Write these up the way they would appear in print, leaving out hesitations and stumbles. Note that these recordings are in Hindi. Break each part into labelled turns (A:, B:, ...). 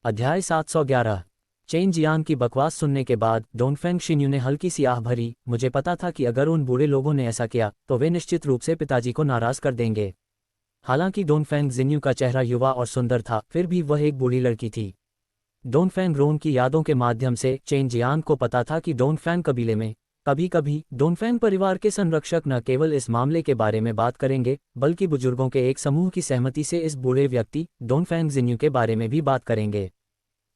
A: अध्याय 711। चेन जियान की बकवास सुनने के बाद डोंगफेंग शिन्यू ने हल्की सी आह भरी। मुझे पता था कि अगर उन बूढ़े लोगों ने ऐसा किया तो वे निश्चित रूप से पिताजी को नाराज कर देंगे। हालांकि डोंगफेंग जिन्यू का चेहरा युवा और सुंदर था, फिर भी वह एक बूढ़ी लड़की थी। डोंगफेंग रोन की यादों के माध्यम से चेन जियान को पता था कि डोंगफेंग कबीले में कभी कभी डोंगफेंग परिवार के संरक्षक न केवल इस मामले के बारे में बात करेंगे, बल्कि बुजुर्गों के एक समूह की सहमति से इस बूढ़े व्यक्ति डोंगफेंग जिन्यू के बारे में भी बात करेंगे।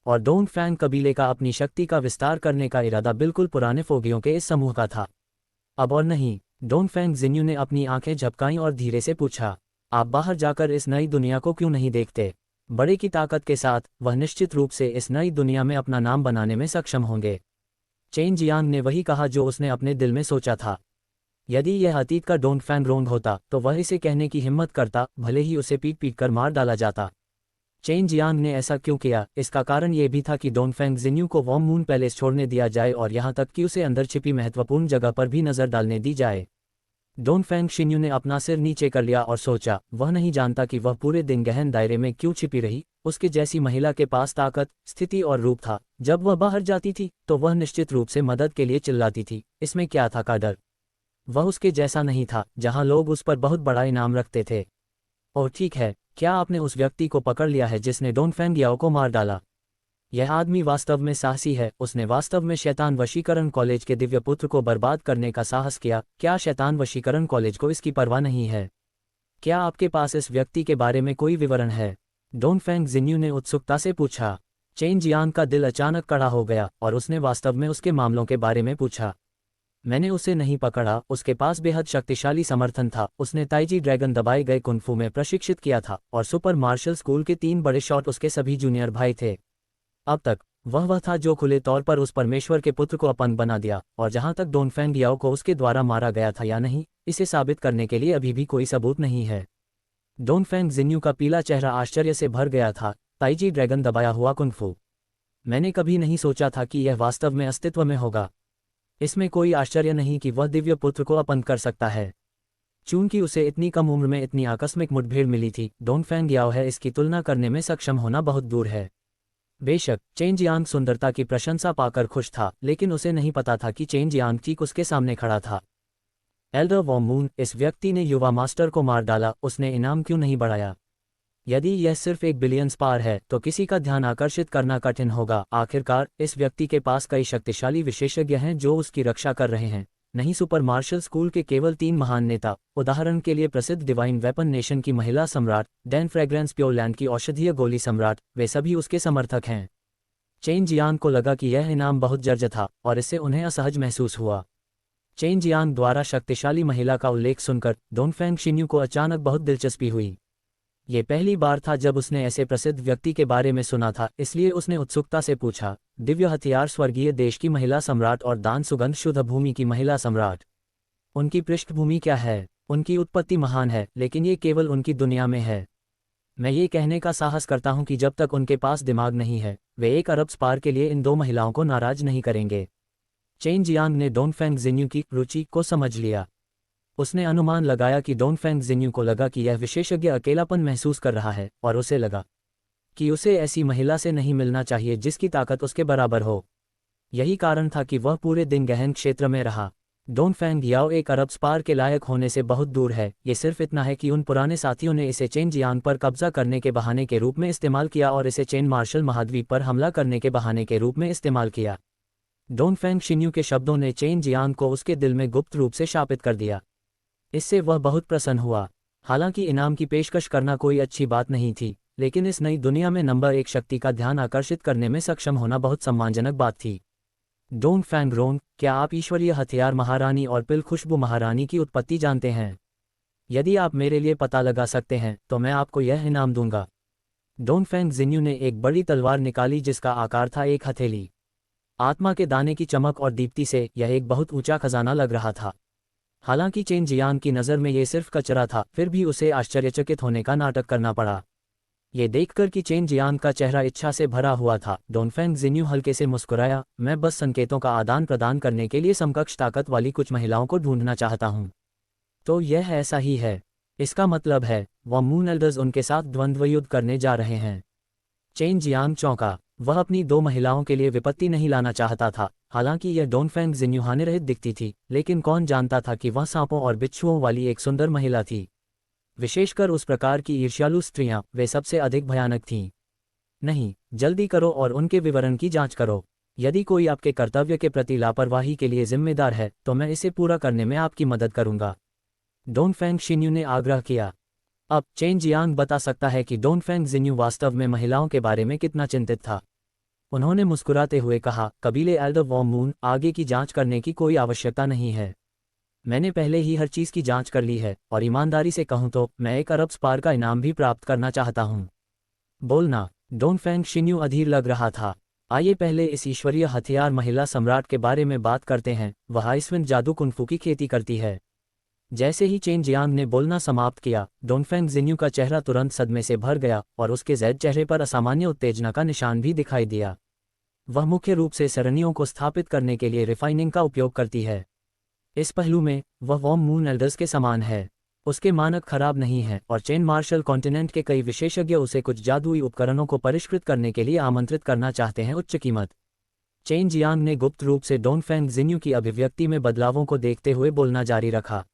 A: और डोंगफेंग कबीले का अपनी शक्ति का विस्तार करने का इरादा बिल्कुल पुराने फोगियों के इस समूह का था। अब और नहीं। डोंगफेंग जिन्यू ने अपनी आंखें झपकाईं और धीरे से पूछा, आप बाहर जाकर इस नई दुनिया को क्यों नहीं देखते? बड़े की ताकत के साथ वह निश्चित रूप से इस नई दुनिया में अपना नाम बनाने में सक्षम होंगे। चेन जियांग ने वही कहा जो उसने अपने दिल में सोचा था। यदि यह अतीत का डोंगफेंग रोंग होता तो वह इसे कहने की हिम्मत करता, भले ही उसे पीट पीट कर मार डाला जाता। चेन जियांग ने ऐसा क्यों किया? इसका कारण यह भी था कि डोंगफेंग जिन्यू को वॉर्म मून पैलेस छोड़ने दिया जाए और यहां तक कि उसे अंदर छिपी महत्वपूर्ण जगह पर भी नजर डालने दी जाए। डोंगफेंग शिन्यू ने अपना सिर नीचे कर लिया और सोचा, वह नहीं जानता कि वह पूरे दिन गहन दायरे में क्यों छिपी रही। उसके जैसी महिला के पास ताकत, स्थिति और रूप था। जब वह बाहर जाती थी तो वह निश्चित रूप से मदद के लिए चिल्लाती थी। इसमें क्या था का डर? वह उसके जैसा नहीं था जहां लोग उस पर बहुत बड़ा इनाम रखते थे। और ठीक है, क्या आपने उस व्यक्ति को पकड़ लिया है जिसने डोंगफेंग याओ को मार डाला? यह आदमी वास्तव में साहसी है। उसने वास्तव में शैतान वशीकरण कॉलेज के दिव्य पुत्र को बर्बाद करने का साहस किया। क्या शैतान वशीकरण कॉलेज को इसकी परवाह नहीं है? क्या आपके पास इस व्यक्ति के बारे में कोई विवरण है? डोंगफेंग जिन्यू ने उत्सुकता से पूछा। चेन जियांग का दिल अचानक कड़ा हो गया और उसने वास्तव में उसके मामलों के बारे में पूछा। मैंने उसे नहीं पकड़ा। उसके पास बेहद शक्तिशाली समर्थन था। उसने ताइजी ड्रैगन दबाए गए कुंफू में प्रशिक्षित किया था और सुपर मार्शल स्कूल के 3 बड़े शॉट उसके सभी जूनियर भाई थे। अब तक वह था जो खुले तौर पर उस परमेश्वर के पुत्र को अपंग बना दिया। और जहां तक डोंगफेंग याओ को उसके द्वारा मारा गया था या नहीं, इसे साबित करने के लिए अभी भी कोई सबूत नहीं है। डोंगफेंग जिन्यू का पीला चेहरा आश्चर्य से भर गया था। ताइजी ड्रैगन दबाया हुआ कुंफू? मैंने कभी नहीं सोचा था कि यह वास्तव में अस्तित्व में होगा। इसमें कोई आश्चर्य नहीं कि वह दिव्य पुत्र को अपंग कर सकता है। चूंकि उसे इतनी कम उम्र में इतनी आकस्मिक मुठभेड़ मिली थी, डोंगफेंग याओ है इसकी तुलना करने में सक्षम होना बहुत दूर है। बेशक चेन जियांग सुंदरता की प्रशंसा पाकर खुश था, लेकिन उसे नहीं पता था कि चेन जियांग ठीक उसके सामने खड़ा था। एल्डर वॉर्म मून, इस व्यक्ति ने युवा मास्टर को मार डाला। उसने इनाम क्यों नहीं बढ़ाया? यदि यह सिर्फ 1 बिलियन स्पार है तो किसी का ध्यान आकर्षित करना कठिन होगा। आखिरकार इस व्यक्ति के पास कई शक्तिशाली विशेषज्ञ हैं जो उसकी रक्षा कर रहे हैं। नहीं सुपर मार्शल स्कूल के केवल 3 महान नेता, उदाहरण के लिए प्रसिद्ध डिवाइन वेपन नेशन की महिला सम्राट, डैन फ्रेग्रेंस प्योरलैंड की औषधीय गोली सम्राट, वे सभी उसके समर्थक हैं। चेन जियांग को लगा कि यह इनाम बहुत जर्ज था और इससे उन्हें असहज महसूस हुआ। चेन जियांग द्वारा शक्तिशाली महिला का उल्लेख सुनकर डोंगफेंग शिन्यू को अचानक बहुत दिलचस्पी हुई। ये पहली बार था जब उसने ऐसे प्रसिद्ध व्यक्ति के बारे में सुना था, इसलिए उसने उत्सुकता से पूछा, दिव्य हथियार स्वर्गीय देश की महिला सम्राट और दान सुगंध शुद्ध भूमि की महिला सम्राट, उनकी पृष्ठभूमि क्या है? उनकी उत्पत्ति महान है, लेकिन ये केवल उनकी दुनिया में है। मैं ये कहने का साहस करता हूं कि जब तक उनके पास दिमाग नहीं है, वे 1 अरब स्पार के लिए इन 2 महिलाओं को नाराज नहीं करेंगे। चेन जियांग ने डोंगफेंग जिन्यू की रुचि को समझ लिया। उसने अनुमान लगाया कि डोंगफेंग जिन्यू को लगा कि यह विशेषज्ञ अकेलापन महसूस कर रहा है और उसे लगा कि उसे ऐसी महिला से नहीं मिलना चाहिए जिसकी ताकत उसके बराबर हो। यही कारण था कि वह पूरे दिन गहन क्षेत्र में रहा। डोंगफेंग याओ 1 अरब स्पार के लायक होने से बहुत दूर है। ये सिर्फ इतना है कि उन पुराने साथियों ने इसे चेन जियांग पर कब्जा करने के बहाने के रूप में इस्तेमाल किया और इसे चेन मार्शल महाद्वीप पर हमला करने के बहाने के रूप में इस्तेमाल किया। डोंगफेंग शिन्यू के शब्दों ने चेन जियांग को उसके दिल में गुप्त रूप से शापित कर दिया। इससे वह बहुत प्रसन्न हुआ। हालांकि इनाम की पेशकश करना कोई अच्छी बात नहीं थी, लेकिन इस नई दुनिया में नंबर 1 शक्ति का ध्यान आकर्षित करने में सक्षम होना बहुत सम्मानजनक बात थी। डोंगफेंग रोंग, क्या आप ईश्वरीय हथियार महारानी और पिल खुशबू महारानी की उत्पत्ति जानते हैं? यदि आप मेरे लिए पता लगा सकते हैं तो मैं आपको यह इनाम दूंगा। डोंगफेंग जिन्यू ने एक बड़ी तलवार निकाली जिसका आकार था एक हथेली। आत्मा के दाने की चमक और दीप्ति से यह एक बहुत ऊंचा खजाना लग रहा था। हालांकि चेन जियांग की नज़र में ये सिर्फ कचरा था, फिर भी उसे आश्चर्यचकित होने का नाटक करना पड़ा। ये देखकर कि चेन जियांग का चेहरा इच्छा से भरा हुआ था, डोंगफेंग जिन्यू हल्के से मुस्कुराया। मैं बस संकेतों का आदान प्रदान करने के लिए समकक्ष ताकत वाली कुछ महिलाओं को ढूंढना चाहता हूँ। तो यह ऐसा ही है। इसका मतलब है वह मून एल्डर्स उनके साथ द्वंद्व युद्ध करने जा रहे हैं। चेन जियांग चौंका। वह अपनी 2 महिलाओं के लिए विपत्ति नहीं लाना चाहता था। हालांकि यह डोनफेंग जिन्यू हानिरहित दिखती थी, लेकिन कौन जानता था कि वह सांपों और बिच्छुओं वाली एक सुंदर महिला थी। विशेषकर उस प्रकार की ईर्ष्यालु स्त्रियां, वे सबसे अधिक भयानक थीं। नहीं, जल्दी करो और उनके विवरण की जांच करो। यदि कोई आपके कर्तव्य के प्रति लापरवाही के लिए जिम्मेदार है तो मैं इसे पूरा करने में आपकी मदद करूंगा, डोनफेंग शिन्यू ने आग्रह किया। अब चेन जियांग बता सकता है कि डोनफेंग जिन्यू वास्तव में महिलाओं के बारे में कितना चिंतित था। उन्होंने मुस्कुराते हुए कहा, कबीले एल्डर वॉर्म मून, आगे की जांच करने की कोई आवश्यकता नहीं है। मैंने पहले ही हर चीज़ की जांच कर ली है, और ईमानदारी से कहूं तो मैं 1 अरब स्पार का इनाम भी प्राप्त करना चाहता हूं। बोलना। डोनफेंग शिन्यू अधीर लग रहा था। आइए पहले इस ईश्वरीय हथियार महिला सम्राट के बारे में बात करते हैं। वह आइसविंड जादू कुंफू की खेती करती है। जैसे ही चेन जियांग ने बोलना समाप्त किया, डोनफेंग जिन्यू का चेहरा तुरंत सदमे से भर गया और उसके जैद चेहरे पर असामान्य उत्तेजना का निशान भी दिखाई दिया। वह मुख्य रूप से सरणियों को स्थापित करने के लिए रिफाइनिंग का उपयोग करती है। इस पहलू में वह वॉर्म मून एल्डर्स के समान है। उसके मानक खराब नहीं हैं और चेन मार्शल कॉन्टिनेंट के कई विशेषज्ञ उसे कुछ जादुई उपकरणों को परिष्कृत करने के लिए आमंत्रित करना चाहते हैं। उच्च कीमत। चेन जियांग ने गुप्त रूप से डोनफेंग जिन्यू की अभिव्यक्ति में बदलावों को देखते हुए बोलना जारी रखा।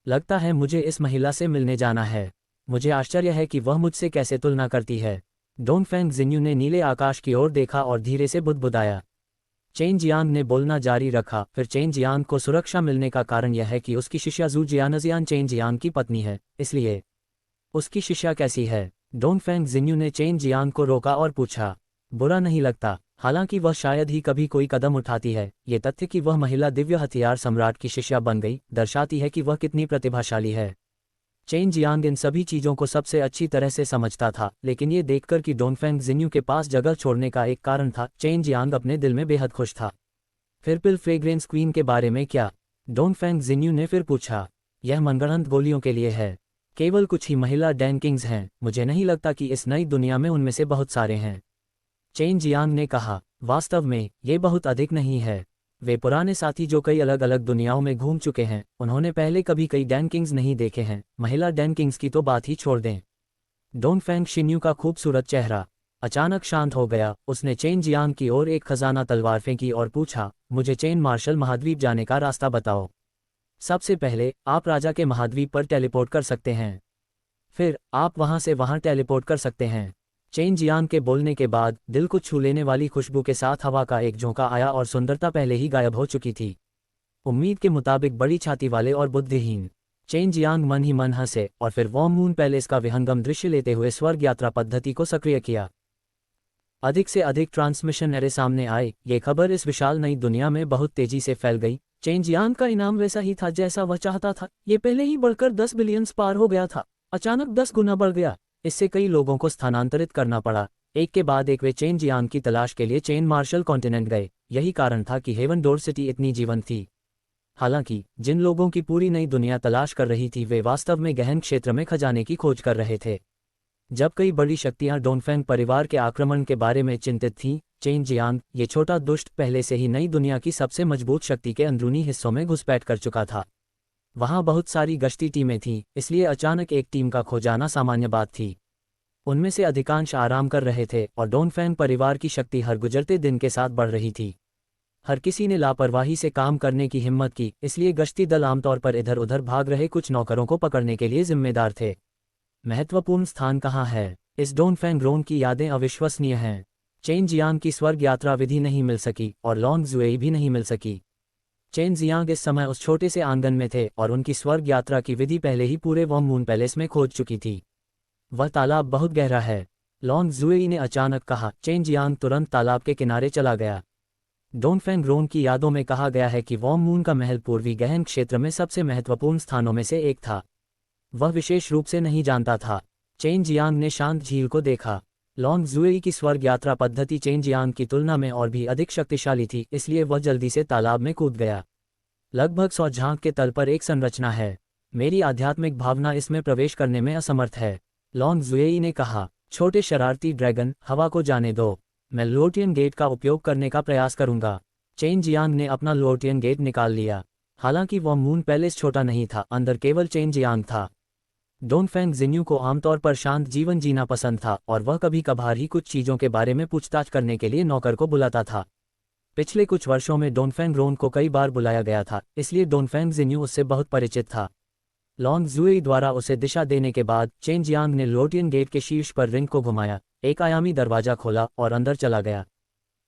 A: लगता है मुझे इस महिला से मिलने जाना है। मुझे आश्चर्य है कि वह मुझसे कैसे तुलना करती है। डोनफेंग जिन्यू ने नीले आकाश की ओर देखा और धीरे से बुदबुदाया। चेन जियांग ने बोलना जारी रखा, फिर चेन जियांग को सुरक्षा मिलने का कारण यह है कि उसकी शिष्या जू जियानजियान चेन जियांग की पत्नी है, इसलिए उसकी शिष्या कैसी है? डोनफेंग जिन्यू ने चेन जियांग को रोका और पूछा। बुरा नहीं लगता, हालांकि वह शायद ही कभी कोई कदम उठाती है। ये तथ्य कि वह महिला दिव्य हथियार सम्राट की शिष्या बन गई दर्शाती है कि वह कितनी प्रतिभाशाली है। चेन जियांग इन सभी चीज़ों को सबसे अच्छी तरह से समझता था, लेकिन ये देखकर कि डोनफेंग जिन्यू के पास जगह छोड़ने का एक कारण था, चेन जियांग अपने दिल में बेहद खुश था। फिर पिल फ्रेग्रेंस क्वीन के बारे में क्या? डोनफेंग जिन्यू ने फिर पूछा। यह मनगढ़ंत गोलियों के लिए है। केवल कुछ ही महिला डैन किंग्स हैं। मुझे नहीं लगता कि इस नई दुनिया में उनमें से बहुत सारे हैं, चेन जियांग ने कहा। वास्तव में ये बहुत अधिक नहीं है। वे पुराने साथी जो कई अलग अलग दुनियाओं में घूम चुके हैं, उन्होंने पहले कभी कई डैन किंग्स नहीं देखे हैं। महिला डैन किंग्स की तो बात ही छोड़ दें। डोनफेंग शिन्यू का खूबसूरत चेहरा अचानक शांत हो गया। उसने चेन जियांग की ओर एक खजाना तलवार फेंकी और पूछा, मुझे चेन मार्शल महाद्वीप जाने का रास्ता बताओ। सबसे पहले आप राजा के महाद्वीप पर टेलीपोर्ट कर सकते हैं, फिर आप वहां से वहां टेलीपोर्ट कर सकते हैं। चेन जियांग के बोलने के बाद दिल को छू लेने वाली खुशबू के साथ हवा का एक झोंका आया और सुंदरता पहले ही गायब हो चुकी थी। उम्मीद के मुताबिक बड़ी छाती वाले और बुद्धिहीन। चेन जियांग मन ही मन हंसे और फिर वॉर्म मून पैलेस का विहंगम दृश्य लेते हुए स्वर्ग यात्रा पद्धति को सक्रिय किया। अधिक से अधिक ट्रांसमिशन एरे सामने आए। ये खबर इस विशाल नई दुनिया में बहुत तेजी से फैल गई। चेन जियांग का इनाम वैसा ही था जैसा वह चाहता था। ये पहले ही बढ़कर 10 बिलियन पार हो गया था, अचानक 10 गुना बढ़ गया। इससे कई लोगों को स्थानांतरित करना पड़ा। एक के बाद एक वे चेन जियांग की तलाश के लिए चेन मार्शल कॉन्टिनेंट गए। यही कारण था कि हेवन डोर सिटी इतनी जीवंत थी। हालांकि जिन लोगों की पूरी नई दुनिया तलाश कर रही थी, वे वास्तव में गहन क्षेत्र में खजाने की खोज कर रहे थे। जब कई बड़ी शक्तियां डोनफेंग परिवार के आक्रमण के बारे में चिंतित थीं, चेन जियांग, ये छोटा दुष्ट, पहले से ही नई दुनिया की सबसे मजबूत शक्ति के अंदरूनी हिस्सों में घुसपैठ कर चुका था। वहां बहुत सारी गश्ती टीमें थीं, इसलिए अचानक एक टीम का खो जाना सामान्य बात थी। उनमें से अधिकांश आराम कर रहे थे और डोनफेंग परिवार की शक्ति हर गुजरते दिन के साथ बढ़ रही थी। हर किसी ने लापरवाही से काम करने की हिम्मत की, इसलिए गश्ती दल आमतौर पर इधर उधर भाग रहे कुछ नौकरों को पकड़ने के लिए जिम्मेदार थे। महत्वपूर्ण स्थान कहाँ है? इस डोनफेंग रोन की यादें अविश्वसनीय हैं। चेन जियांग की स्वर्ग यात्रा विधि नहीं मिल सकी और लॉन्ग जुएई भी नहीं मिल सकी। चेन जियांग इस समय उस छोटे से आंगन में थे और उनकी स्वर्ग यात्रा की विधि पहले ही पूरे वॉर्म मून पैलेस में खोज चुकी थी। वह तालाब बहुत गहरा है, लॉन्ग जुएई ने अचानक कहा। चेन जियांग तुरंत तालाब के किनारे चला गया। डोनफेंग रोन की यादों में कहा गया है कि वॉर्म मून का महल पूर्वी गहन क्षेत्र में सबसे महत्वपूर्ण स्थानों में से एक था। वह विशेष रूप से नहीं जानता था। चेन जियांग ने शांत झील को देखा। लॉन्ग जुएई की स्वर्ग यात्रा पद्धति चेन जियांग की तुलना में और भी अधिक शक्तिशाली थी, इसलिए वह जल्दी से तालाब में कूद गया। लगभग 100 झांक के तल पर एक संरचना है। मेरी आध्यात्मिक भावना इसमें प्रवेश करने में असमर्थ है, लॉन्ग जुएई ने कहा। छोटे शरारती ड्रैगन, हवा को जाने दो। मैं लोटियन गेट का उपयोग करने का प्रयास करूंगा। चेन जियांग ने अपना लोटियन गेट निकाल लिया। हालांकि वह मून पैलेस छोटा नहीं था, अंदर केवल चेन जियांग था। डोनफेंग जिन्यू को आमतौर पर शांत जीवन जीना पसंद था और वह कभी कभार ही कुछ चीज़ों के बारे में पूछताछ करने के लिए नौकर को बुलाता था। पिछले कुछ वर्षों में डोनफेंग रोन को कई बार बुलाया गया था, इसलिए डोनफेंग जिन्यू उससे बहुत परिचित था। लॉन्ग जुएई द्वारा उसे दिशा देने के बाद चेन जियांग ने लोटियन गेट के शीर्ष पर रिंग को घुमाया, एक आयामी दरवाजा खोला और अंदर चला गया।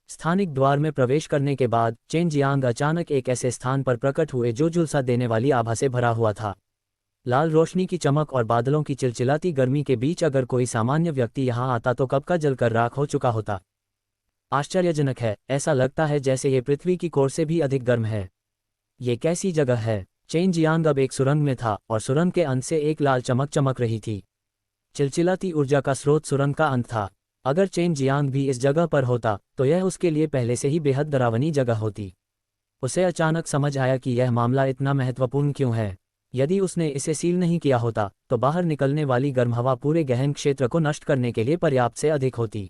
A: स्थानिक द्वार में प्रवेश करने के बाद चेन जियांग अचानक एक ऐसे स्थान पर प्रकट हुए जो झुलसा देने वाली आभा से भरा हुआ था। लाल रोशनी की चमक और बादलों की चिलचिलाती गर्मी के बीच अगर कोई सामान्य व्यक्ति यहाँ आता तो कब का जलकर राख हो चुका होता। आश्चर्यजनक है, ऐसा लगता है जैसे ये पृथ्वी की कोर से भी अधिक गर्म है। ये कैसी जगह है। चेन जियांग अब एक सुरंग में था और सुरंग के अंत से एक लाल चमक चमक रही थी। चिलचिलाती ऊर्जा का स्रोत सुरंग का अंत था। अगर चेन जियांग भी इस जगह पर होता तो यह उसके लिए पहले से ही बेहद डरावनी जगह होती। उसे अचानक समझ आया कि यह मामला इतना महत्वपूर्ण क्यों है। यदि उसने इसे सील नहीं किया होता तो बाहर निकलने वाली गर्म हवा पूरे गहन क्षेत्र को नष्ट करने के लिए पर्याप्त से अधिक होती।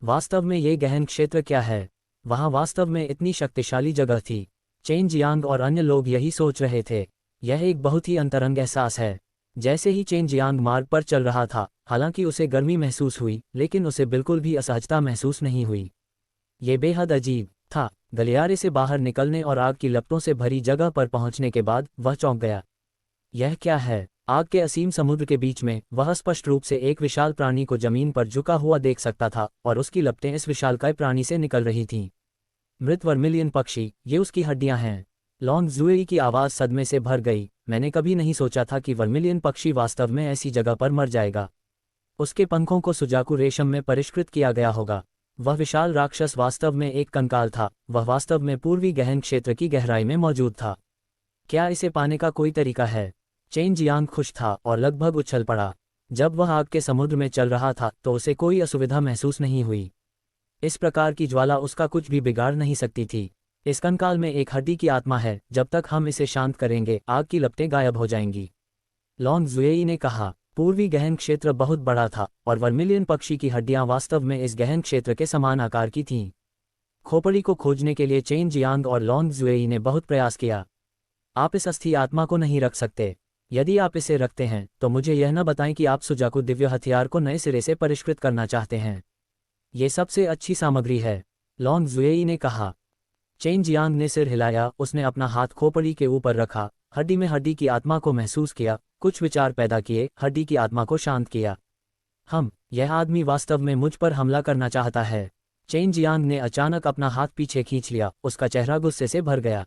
A: वास्तव में ये गहन क्षेत्र क्या है? वहाँ वास्तव में इतनी शक्तिशाली जगह थी। चेन जियांग और अन्य लोग यही सोच रहे थे। यह एक बहुत ही अंतरंग एहसास है। जैसे ही चेन जियांग मार्ग पर चल रहा था, हालांकि उसे गर्मी महसूस हुई, लेकिन उसे बिल्कुल भी असहजता महसूस नहीं हुई। ये बेहद अजीब था। गलियारे से बाहर निकलने और आग की लपटों से भरी जगह पर पहुंचने के बाद वह चौंक गया। यह क्या है? आग के असीम समुद्र के बीच में वह स्पष्ट रूप से एक विशाल प्राणी को जमीन पर झुका हुआ देख सकता था और उसकी लपटें इस विशालकाय प्राणी से निकल रही थीं। मृत वर्मिलियन पक्षी, ये उसकी हड्डियां हैं। लॉन्ग जुएई की आवाज़ सदमे से भर गई। मैंने कभी नहीं सोचा था कि वर्मिलियन पक्षी वास्तव में ऐसी जगह पर मर जाएगा। उसके पंखों को सुजाकू रेशम में परिष्कृत किया गया होगा। वह विशाल राक्षस वास्तव में एक कंकाल था। वह वास्तव में पूर्वी गहन क्षेत्र की गहराई में मौजूद था। क्या इसे पाने का कोई तरीका है? चेन जियांग खुश था और लगभग उछल पड़ा। जब वह आग के समुद्र में चल रहा था तो उसे कोई असुविधा महसूस नहीं हुई। इस प्रकार की ज्वाला उसका कुछ भी बिगाड़ नहीं सकती थी। इस कंकाल में एक हड्डी की आत्मा है। जब तक हम इसे शांत करेंगे, आग की लपटें गायब हो जाएंगी। लॉन्ग जुएई ने कहा। पूर्वी गहन क्षेत्र बहुत बड़ा था और वर्मिलियन पक्षी की हड्डियां वास्तव में इस गहन क्षेत्र के समान आकार की थीं। खोपड़ी को खोजने के लिए चेन जियांग और लॉन्ग जुएई ने बहुत प्रयास किया। आप इस अस्थि आत्मा को नहीं रख सकते। यदि आप इसे रखते हैं तो मुझे यह न बताएं कि आप सुजाकू दिव्य हथियार को नए सिरे से परिष्कृत करना चाहते हैं। ये सबसे अच्छी सामग्री है, लॉन्ग जुएई ने कहा। चेन जियांग ने सिर हिलाया। उसने अपना हाथ खोपड़ी के ऊपर रखा, हड्डी में हड्डी की आत्मा को महसूस किया, कुछ विचार पैदा किए, हड्डी की आत्मा को शांत किया। यह आदमी वास्तव में मुझ पर हमला करना चाहता है। चेन जियांग ने अचानक अपना हाथ पीछे खींच लिया। उसका चेहरा गुस्से से भर गया।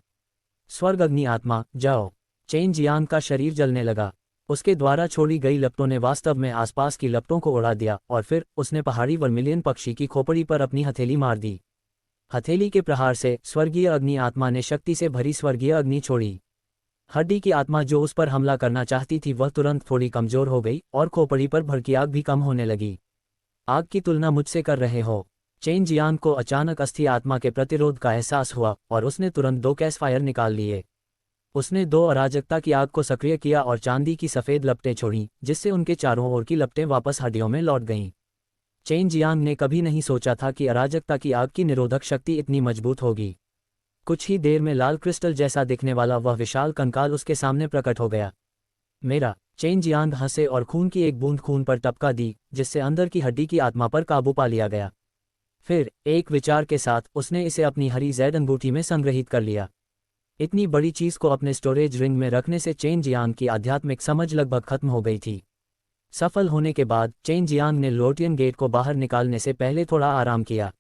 A: स्वर्ग अग्नि आत्मा, जाओ। चेन जियांग का शरीर जलने लगा। उसके द्वारा छोड़ी गई लपटों ने वास्तव में आसपास की लपटों को उड़ा दिया और फिर उसने पहाड़ी वर्मिलियन पक्षी की खोपड़ी पर अपनी हथेली मार दी। हथेली के प्रहार से स्वर्गीय अग्नि आत्मा ने शक्ति से भरी स्वर्गीय अग्नि छोड़ी। हड्डी की आत्मा जो उस पर हमला करना चाहती थी वह तुरंत थोड़ी कमजोर हो गई और खोपड़ी पर भड़की आग भी कम होने लगी। आग की तुलना मुझसे कर रहे हो? चेन जियांग को अचानक अस्थि आत्मा के प्रतिरोध का एहसास हुआ और उसने तुरंत 2 कैसफायर निकाल लिए। उसने 2 अराजकता की आग को सक्रिय किया और चांदी की सफ़ेद लपटें छोड़ीं, जिससे उनके चारों ओर की लपटें वापस हड्डियों में लौट गईं। चेन जियांग ने कभी नहीं सोचा था कि अराजकता की आग की निरोधक शक्ति इतनी मजबूत होगी। कुछ ही देर में लाल क्रिस्टल जैसा दिखने वाला वह विशाल कंकाल उसके सामने प्रकट हो गया। मेरा। चेन जियांग हंसे और खून की एक बूंद खून पर टपका दी, जिससे अंदर की हड्डी की आत्मा पर काबू पा लिया गया। फिर एक विचार के साथ उसने इसे अपनी हरी जैद अंगूठी में संग्रहित कर लिया। इतनी बड़ी चीज को अपने स्टोरेज रिंग में रखने से चेन जियांग की आध्यात्मिक समझ लगभग खत्म हो गई थी। सफल होने के बाद चेन जियांग ने लोटियन गेट को बाहर निकालने से पहले थोड़ा आराम किया।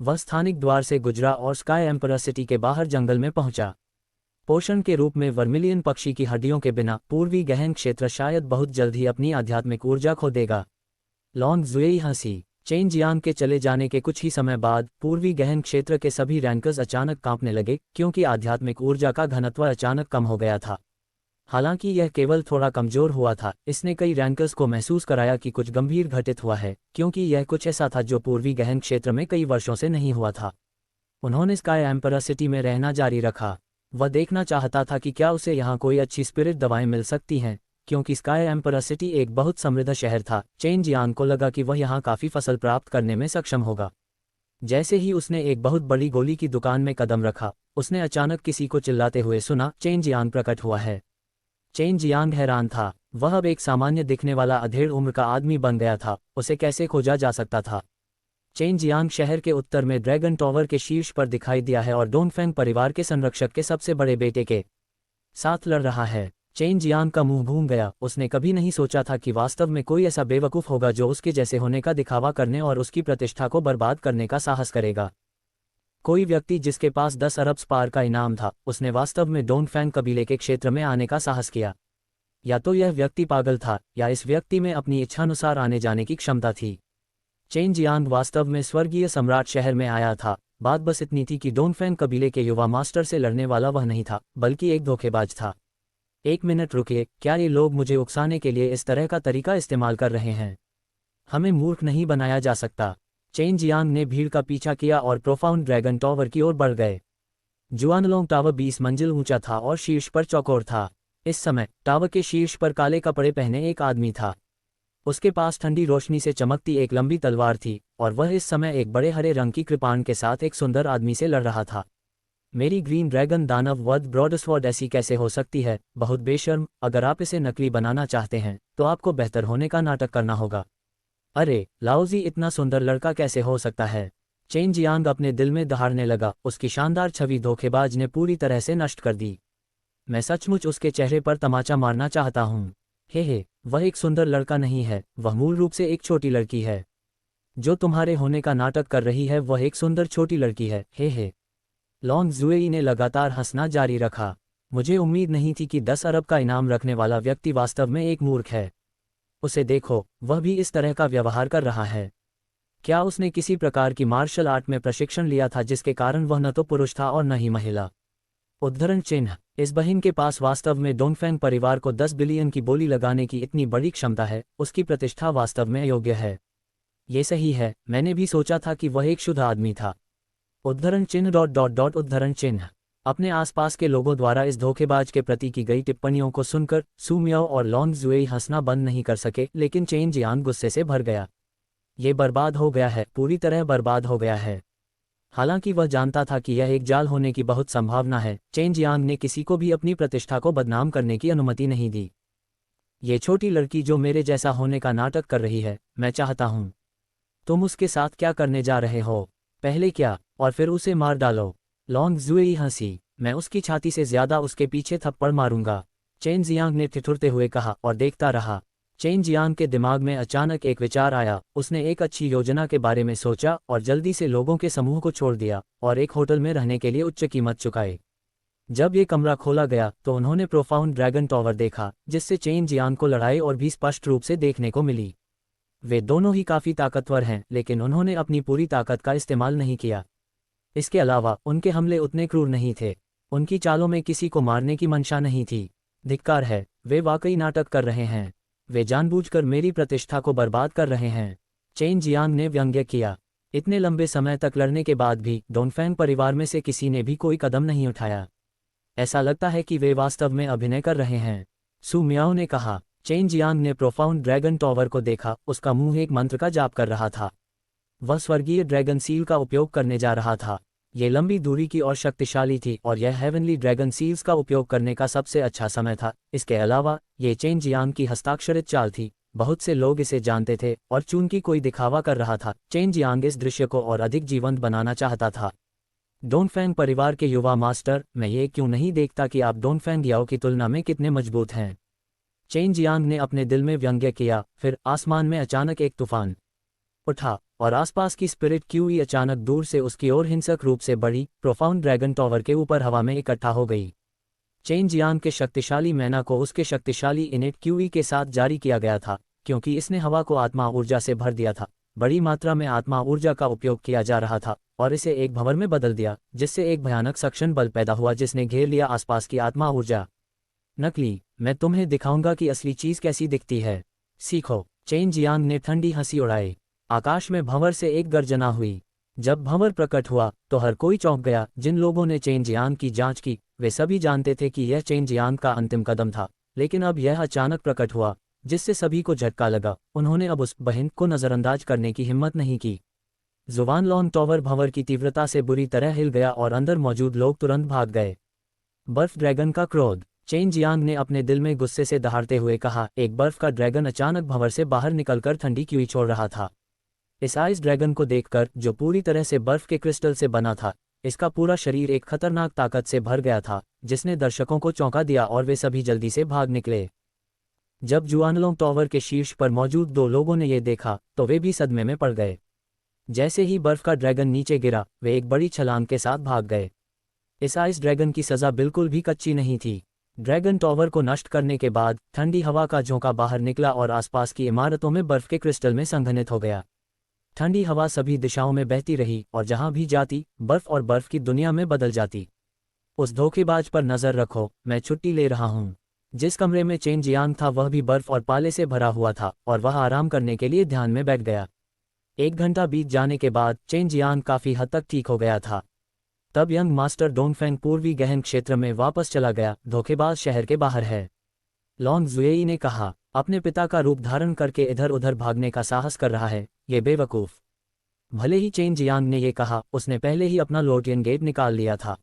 A: वह स्थानिक द्वार से गुजरा और स्काई एम्परर सिटी के बाहर जंगल में पहुंचा। पोषण के रूप में वर्मिलियन पक्षी की हड्डियों के बिना पूर्वी गहन क्षेत्र शायद बहुत जल्द ही अपनी आध्यात्मिक ऊर्जा खो देगा। लॉन्ग जुएई हंसी। चेन जियांग के चले जाने के कुछ ही समय बाद पूर्वी गहन क्षेत्र के सभी रैंकर्स अचानक कांपने लगे, क्योंकि आध्यात्मिक ऊर्जा का घनत्व अचानक कम हो गया था। हालांकि यह केवल थोड़ा कमजोर हुआ था, इसने कई रैंकर्स को महसूस कराया कि कुछ गंभीर घटित हुआ है, क्योंकि यह कुछ ऐसा था जो पूर्वी गहन क्षेत्र में कई वर्षों से नहीं हुआ था। उन्होंने स्काई एम्परर सिटी में रहना जारी रखा। वह देखना चाहता था कि क्या उसे यहाँ कोई अच्छी स्पिरिट दवाएं मिल सकती हैं, क्योंकि स्काई एम्परर सिटी एक बहुत समृद्ध शहर था। चेन जियांग को लगा कि वह यहाँ काफ़ी फसल प्राप्त करने में सक्षम होगा। जैसे ही उसने एक बहुत बड़ी गोली की दुकान में कदम रखा, उसने अचानक किसी को चिल्लाते हुए सुना, चेन जियांग प्रकट हुआ है। चेन जियांग हैरान था। वह अब एक सामान्य दिखने वाला अधेड़ उम्र का आदमी बन गया था। उसे कैसे खोजा जा सकता था? चेन जियांग शहर के उत्तर में ड्रैगन टॉवर के शीर्ष पर दिखाई दिया है और डोंगफेंग परिवार के संरक्षक के सबसे बड़े बेटे के साथ लड़ रहा है। चेन जियांग का मुंह भून गया। उसने कभी नहीं सोचा था कि वास्तव में कोई ऐसा बेवकूफ़ होगा जो उसके जैसे होने का दिखावा करने और उसकी प्रतिष्ठा को बर्बाद करने का साहस करेगा। कोई व्यक्ति जिसके पास 10 अरब स्पार का इनाम था, उसने वास्तव में डोंगफेंग कबीले के क्षेत्र में आने का साहस किया। या तो यह व्यक्ति पागल था, या इस व्यक्ति में अपनी इच्छानुसार आने जाने की क्षमता थी। चेन जियांग वास्तव में स्वर्गीय सम्राट शहर में आया था। बात बस इतनी थी कि डोंगफेंग कबीले के युवा मास्टर से लड़ने वाला वह नहीं था, बल्कि एक धोखेबाज था। एक मिनट रुकिए, क्या ये लोग मुझे उकसाने के लिए इस तरह का तरीका इस्तेमाल कर रहे हैं? हमें मूर्ख नहीं बनाया जा सकता। चेन जियांग ने भीड़ का पीछा किया और प्रोफाउंड ड्रैगन टॉवर की ओर बढ़ गए। जुआनलोंग टावर 20 मंजिल ऊंचा था और शीर्ष पर चौकोर था। इस समय टावर के शीर्ष पर काले कपड़े पहने एक आदमी था। उसके पास ठंडी रोशनी से चमकती एक लंबी तलवार थी, और वह इस समय एक बड़े हरे रंग की कृपाण के साथ एक सुंदर आदमी से लड़ रहा था। मेरी ग्रीन ड्रैगन दानव वध ब्रॉडस्वर्ड ऐसी कैसे हो सकती है? बहुत बेशर्म। अगर आप इसे नकली बनाना चाहते हैं तो आपको बेहतर होने का नाटक करना होगा। अरे लाओजी, इतना सुंदर लड़का कैसे हो सकता है? चेन जियांग अपने दिल में दहाड़ने लगा। उसकी शानदार छवि धोखेबाज ने पूरी तरह से नष्ट कर दी। मैं सचमुच उसके चेहरे पर तमाचा मारना चाहता हूँ। हे, वह एक सुंदर लड़का नहीं है, वह मूल रूप से एक छोटी लड़की है। जो तुम्हारे होने का नाटक कर रही है वह एक सुंदर छोटी लड़की है। हे। लॉन्ग जुएई ने लगातार हंसना जारी रखा। मुझे उम्मीद नहीं थी कि 10 अरब का इनाम रखने वाला व्यक्ति वास्तव में एक मूर्ख है। उसे देखो, वह भी इस तरह का व्यवहार कर रहा है। क्या उसने किसी प्रकार की मार्शल आर्ट में प्रशिक्षण लिया था जिसके कारण वह न तो पुरुष था और न ही महिला? उद्धरण चिन्ह। इस बहन के पास वास्तव में डोंगफेंग परिवार को 10 बिलियन की बोली लगाने की इतनी बड़ी क्षमता है। उसकी प्रतिष्ठा वास्तव में अयोग्य है। ये सही है, मैंने भी सोचा था कि वह एक शुद्ध आदमी था। उद्धरण चिन्ह उद्धरण चिन्ह। अपने आसपास के लोगों द्वारा इस धोखेबाज के प्रति की गई टिप्पणियों को सुनकर सू मियाओ और लॉन्ग जुएई हंसना बंद नहीं कर सके, लेकिन चेन जियांग गुस्से से भर गया। ये बर्बाद हो गया है, पूरी तरह बर्बाद हो गया है। हालांकि वह जानता था कि यह एक जाल होने की बहुत संभावना है, चेन जियांग ने किसी को भी अपनी प्रतिष्ठा को बदनाम करने की अनुमति नहीं दी। ये छोटी लड़की जो मेरे जैसा होने का नाटक कर रही है, मैं चाहता हूं। तुम उसके साथ क्या करने जा रहे हो? पहले क्या, और फिर उसे मार डालो। लॉन्ग जुएई हंसी। मैं उसकी छाती से ज्यादा उसके पीछे थप्पड़ मारूंगा, चेन जियांग ने ठिठुरते हुए कहा और देखता रहा। चेन जियांग के दिमाग में अचानक एक विचार आया। उसने एक अच्छी योजना के बारे में सोचा और जल्दी से लोगों के समूह को छोड़ दिया और एक होटल में रहने के लिए उच्च कीमत चुकाई। जब ये कमरा खोला गया तो उन्होंने प्रोफाउंड ड्रैगन टॉवर देखा, जिससे चेन जियांग को लड़ाई और भी स्पष्ट रूप से देखने को मिली। वे दोनों ही काफी ताकतवर हैं, लेकिन उन्होंने अपनी पूरी ताकत का इस्तेमाल नहीं किया। इसके अलावा उनके हमले उतने क्रूर नहीं थे। उनकी चालों में किसी को मारने की मंशा नहीं थी। धिक्कार है, वे वाकई नाटक कर रहे हैं। वे जानबूझकर मेरी प्रतिष्ठा को बर्बाद कर रहे हैं, चेन जियांग ने व्यंग्य किया। इतने लंबे समय तक लड़ने के बाद भी डोंगफेंग परिवार में से किसी ने भी कोई कदम नहीं उठाया। ऐसा लगता है कि वे वास्तव में अभिनय कर रहे हैं, सू मियाओ ने कहा। चेन जियांग ने प्रोफाउंड ड्रैगन टॉवर को देखा। उसका मुंह एक मंत्र का जाप कर रहा था। वह स्वर्गीय ड्रैगन सील का उपयोग करने जा रहा था। ये लंबी दूरी की और शक्तिशाली थी, और यह हेवनली ड्रैगन सील्स का उपयोग करने का सबसे अच्छा समय था। इसके अलावा ये चेन जियांग की हस्ताक्षरित चाल थी। बहुत से लोग इसे जानते थे और चूंकि कोई दिखावा कर रहा था, चेन जियांग इस दृश्य को और अधिक जीवंत बनाना चाहता था। डोंगफेंग परिवार के युवा मास्टर, मैं ये क्यों नहीं देखता कि आप डोंगफेंग याओ की तुलना में कितने मजबूत हैं? चेन जियांग ने अपने दिल में व्यंग्य किया। फिर आसमान में अचानक एक तूफान उठा और आसपास की स्पिरिट क्यूई अचानक दूर से उसकी ओर हिंसक रूप से बढ़ी, प्रोफाउंड ड्रैगन टॉवर के ऊपर हवा में इकट्ठा हो गई। चेन जियांग के शक्तिशाली मैना को उसके शक्तिशाली इनेट क्यूई के साथ जारी किया गया था, क्योंकि इसने हवा को आत्मा ऊर्जा से भर दिया था। बड़ी मात्रा में आत्मा ऊर्जा का उपयोग किया जा रहा था और इसे एक भंवर में बदल दिया, जिससे एक भयानक सक्शन बल पैदा हुआ जिसने घेर लिया आसपास की आत्मा ऊर्जा। नकली, मैं तुम्हें दिखाऊंगा कि असली चीज कैसी दिखती है, सीखो। चेन जियांग ने ठंडी हंसी उड़ाई। आकाश में भंवर से एक गर्जना हुई। जब भंवर प्रकट हुआ तो हर कोई चौंक गया। जिन लोगों ने चेन जियांग की जांच की वे सभी जानते थे कि यह चेन जियांग का अंतिम कदम था, लेकिन अब यह अचानक प्रकट हुआ जिससे सभी को झटका लगा। उन्होंने अब उस बहन को नजरअंदाज करने की हिम्मत नहीं की। जुवानलोंग टॉवर भंवर की तीव्रता से बुरी तरह हिल गया और अंदर मौजूद लोग तुरंत भाग गए। बर्फ ड्रैगन का क्रोध। चेन जियांग ने अपने दिल में गुस्से से दहाड़ते हुए कहा, एक बर्फ का ड्रैगन अचानक भंवर से बाहर निकलकर ठंडी कीवी छोड़ रहा था। इस आइस ड्रैगन को देखकर, जो पूरी तरह से बर्फ के क्रिस्टल से बना था, इसका पूरा शरीर एक खतरनाक ताकत से भर गया था, जिसने दर्शकों को चौंका दिया और वे सभी जल्दी से भाग निकले। जब जुआनलोंग टावर के शीर्ष पर मौजूद दो लोगों ने यह देखा, तो वे भी सदमे में पड़ गए। जैसे ही बर्फ का ड्रैगन नीचे गिरा, वे एक बड़ी छलांग के साथ भाग गए। इस आइस ड्रैगन की सज़ा बिल्कुल भी कच्ची नहीं थी। ड्रैगन टावर को नष्ट करने के बाद ठंडी हवा का झोंका बाहर निकला और आसपास की इमारतों में बर्फ के क्रिस्टल में संघनित हो गया। ठंडी हवा सभी दिशाओं में बहती रही और जहां भी जाती, बर्फ और बर्फ की दुनिया में बदल जाती। उस धोखेबाज पर नजर रखो, मैं छुट्टी ले रहा हूं। जिस कमरे में चेन जियांग था वह भी बर्फ और पाले से भरा हुआ था और वह आराम करने के लिए ध्यान में बैठ गया। 1 घंटा बीत जाने के बाद चेन जियांग काफी हद तक ठीक हो गया था। तब यंग मास्टर डोंगफेंग पूर्वी गहन क्षेत्र में वापस चला गया। धोखेबाज शहर के बाहर है, लॉन्ग जुएई ने कहा। अपने पिता का रूप धारण करके इधर उधर भागने का साहस कर रहा है, ये बेवकूफ। भले ही चेन जियांग ने यह कहा, उसने पहले ही अपना लोटियन गेट निकाल लिया था।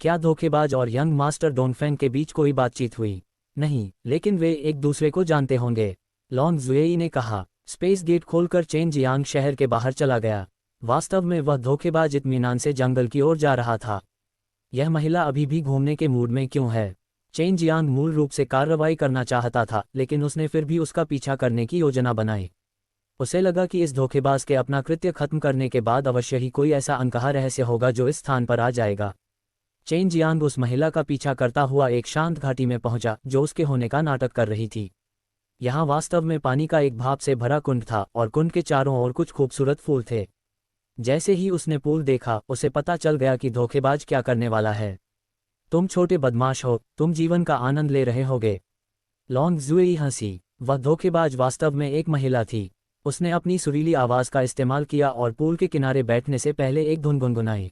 A: क्या धोखेबाज और यंग मास्टर डोंगफेंग के बीच कोई बातचीत हुई? नहीं, लेकिन वे एक दूसरे को जानते होंगे, लॉन्ग जुएई ने कहा। स्पेस गेट खोलकर चेन जियांग शहर के बाहर चला गया। वास्तव में वह धोखेबाज इत्मीनान से जंगल की ओर जा रहा था। यह महिला अभी भी घूमने के मूड में क्यों है? चेन जियांग मूल रूप से कार्रवाई करना चाहता था, लेकिन उसने फिर भी उसका पीछा करने की योजना बनाई। उसे लगा कि इस धोखेबाज के अपना कृत्य खत्म करने के बाद अवश्य ही कोई ऐसा अनकहा रहस्य होगा जो इस स्थान पर आ जाएगा। चेन जियांग उस महिला का पीछा करता हुआ एक शांत घाटी में पहुंचा जो उसके होने का नाटक कर रही थी। यहाँ वास्तव में पानी का एक भाप से भरा कुंड था और कुंड के चारों ओर कुछ खूबसूरत फूल थे। जैसे ही उसने पुल देखा, उसे पता चल गया कि धोखेबाज क्या करने वाला है। तुम छोटे बदमाश हो, तुम जीवन का आनंद ले रहे होगे। लॉन्ग जुएई हंसी। वह धोखेबाज वास्तव में एक महिला थी। उसने अपनी सुरीली आवाज का इस्तेमाल किया और पूल के किनारे बैठने से पहले एक धुन गुनगुनाई।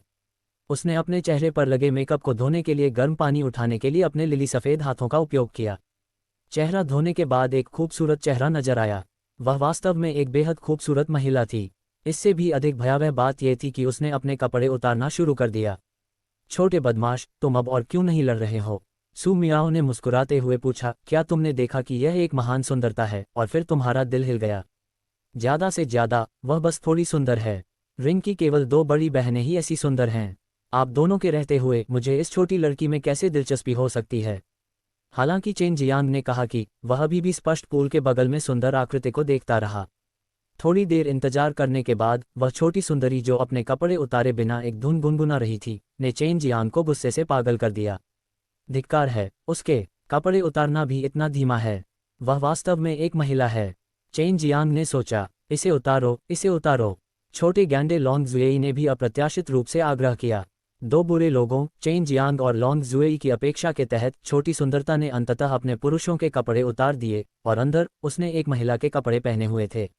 A: उसने अपने चेहरे पर लगे मेकअप को धोने के लिए गर्म पानी उठाने के लिए अपने लिली सफ़ेद हाथों का उपयोग किया। चेहरा धोने के बाद एक खूबसूरत चेहरा नजर आया। वह वास्तव में एक बेहद खूबसूरत महिला थी। इससे भी अधिक भयावह बात यह थी कि उसने अपने कपड़े उतारना शुरू कर दिया। छोटे बदमाश, तुम अब और क्यों नहीं लड़ रहे हो? सू मियाओ ने मुस्कुराते हुए पूछा, क्या तुमने देखा कि यह एक महान सुंदरता है और फिर तुम्हारा दिल हिल गया? ज्यादा से ज्यादा, वह बस थोड़ी सुंदर है। रिंग की केवल 2 बड़ी बहनें ही ऐसी सुंदर हैं। आप दोनों के रहते हुए मुझे इस छोटी लड़की में कैसे दिलचस्पी हो सकती है? हालांकि चेन जियांग ने कहा कि वह अभी भी स्पष्ट पूल के बगल में सुंदर आकृति को देखता रहा। थोड़ी देर इंतजार करने के बाद वह छोटी सुंदरी जो अपने कपड़े उतारे बिना एक धुन गुनगुना रही थी, ने चेन जियांग को गुस्से से पागल कर दिया। धिक्कार है, उसके कपड़े उतारना भी इतना धीमा है। वह वास्तव में एक महिला है। चेन जियांग ने सोचा, इसे उतारो, इसे उतारो। छोटे गैंडे लॉन्ग जुएई ने भी अप्रत्याशित रूप से आग्रह किया। 2 बुरे लोगों, चेन जियांग और लॉन्ग जुएई की अपेक्षा के तहत छोटी सुंदरता ने अंततः अपने पुरुषों के कपड़े उतार दिए और अंदर उसने एक महिला के कपड़े पहने हुए थे।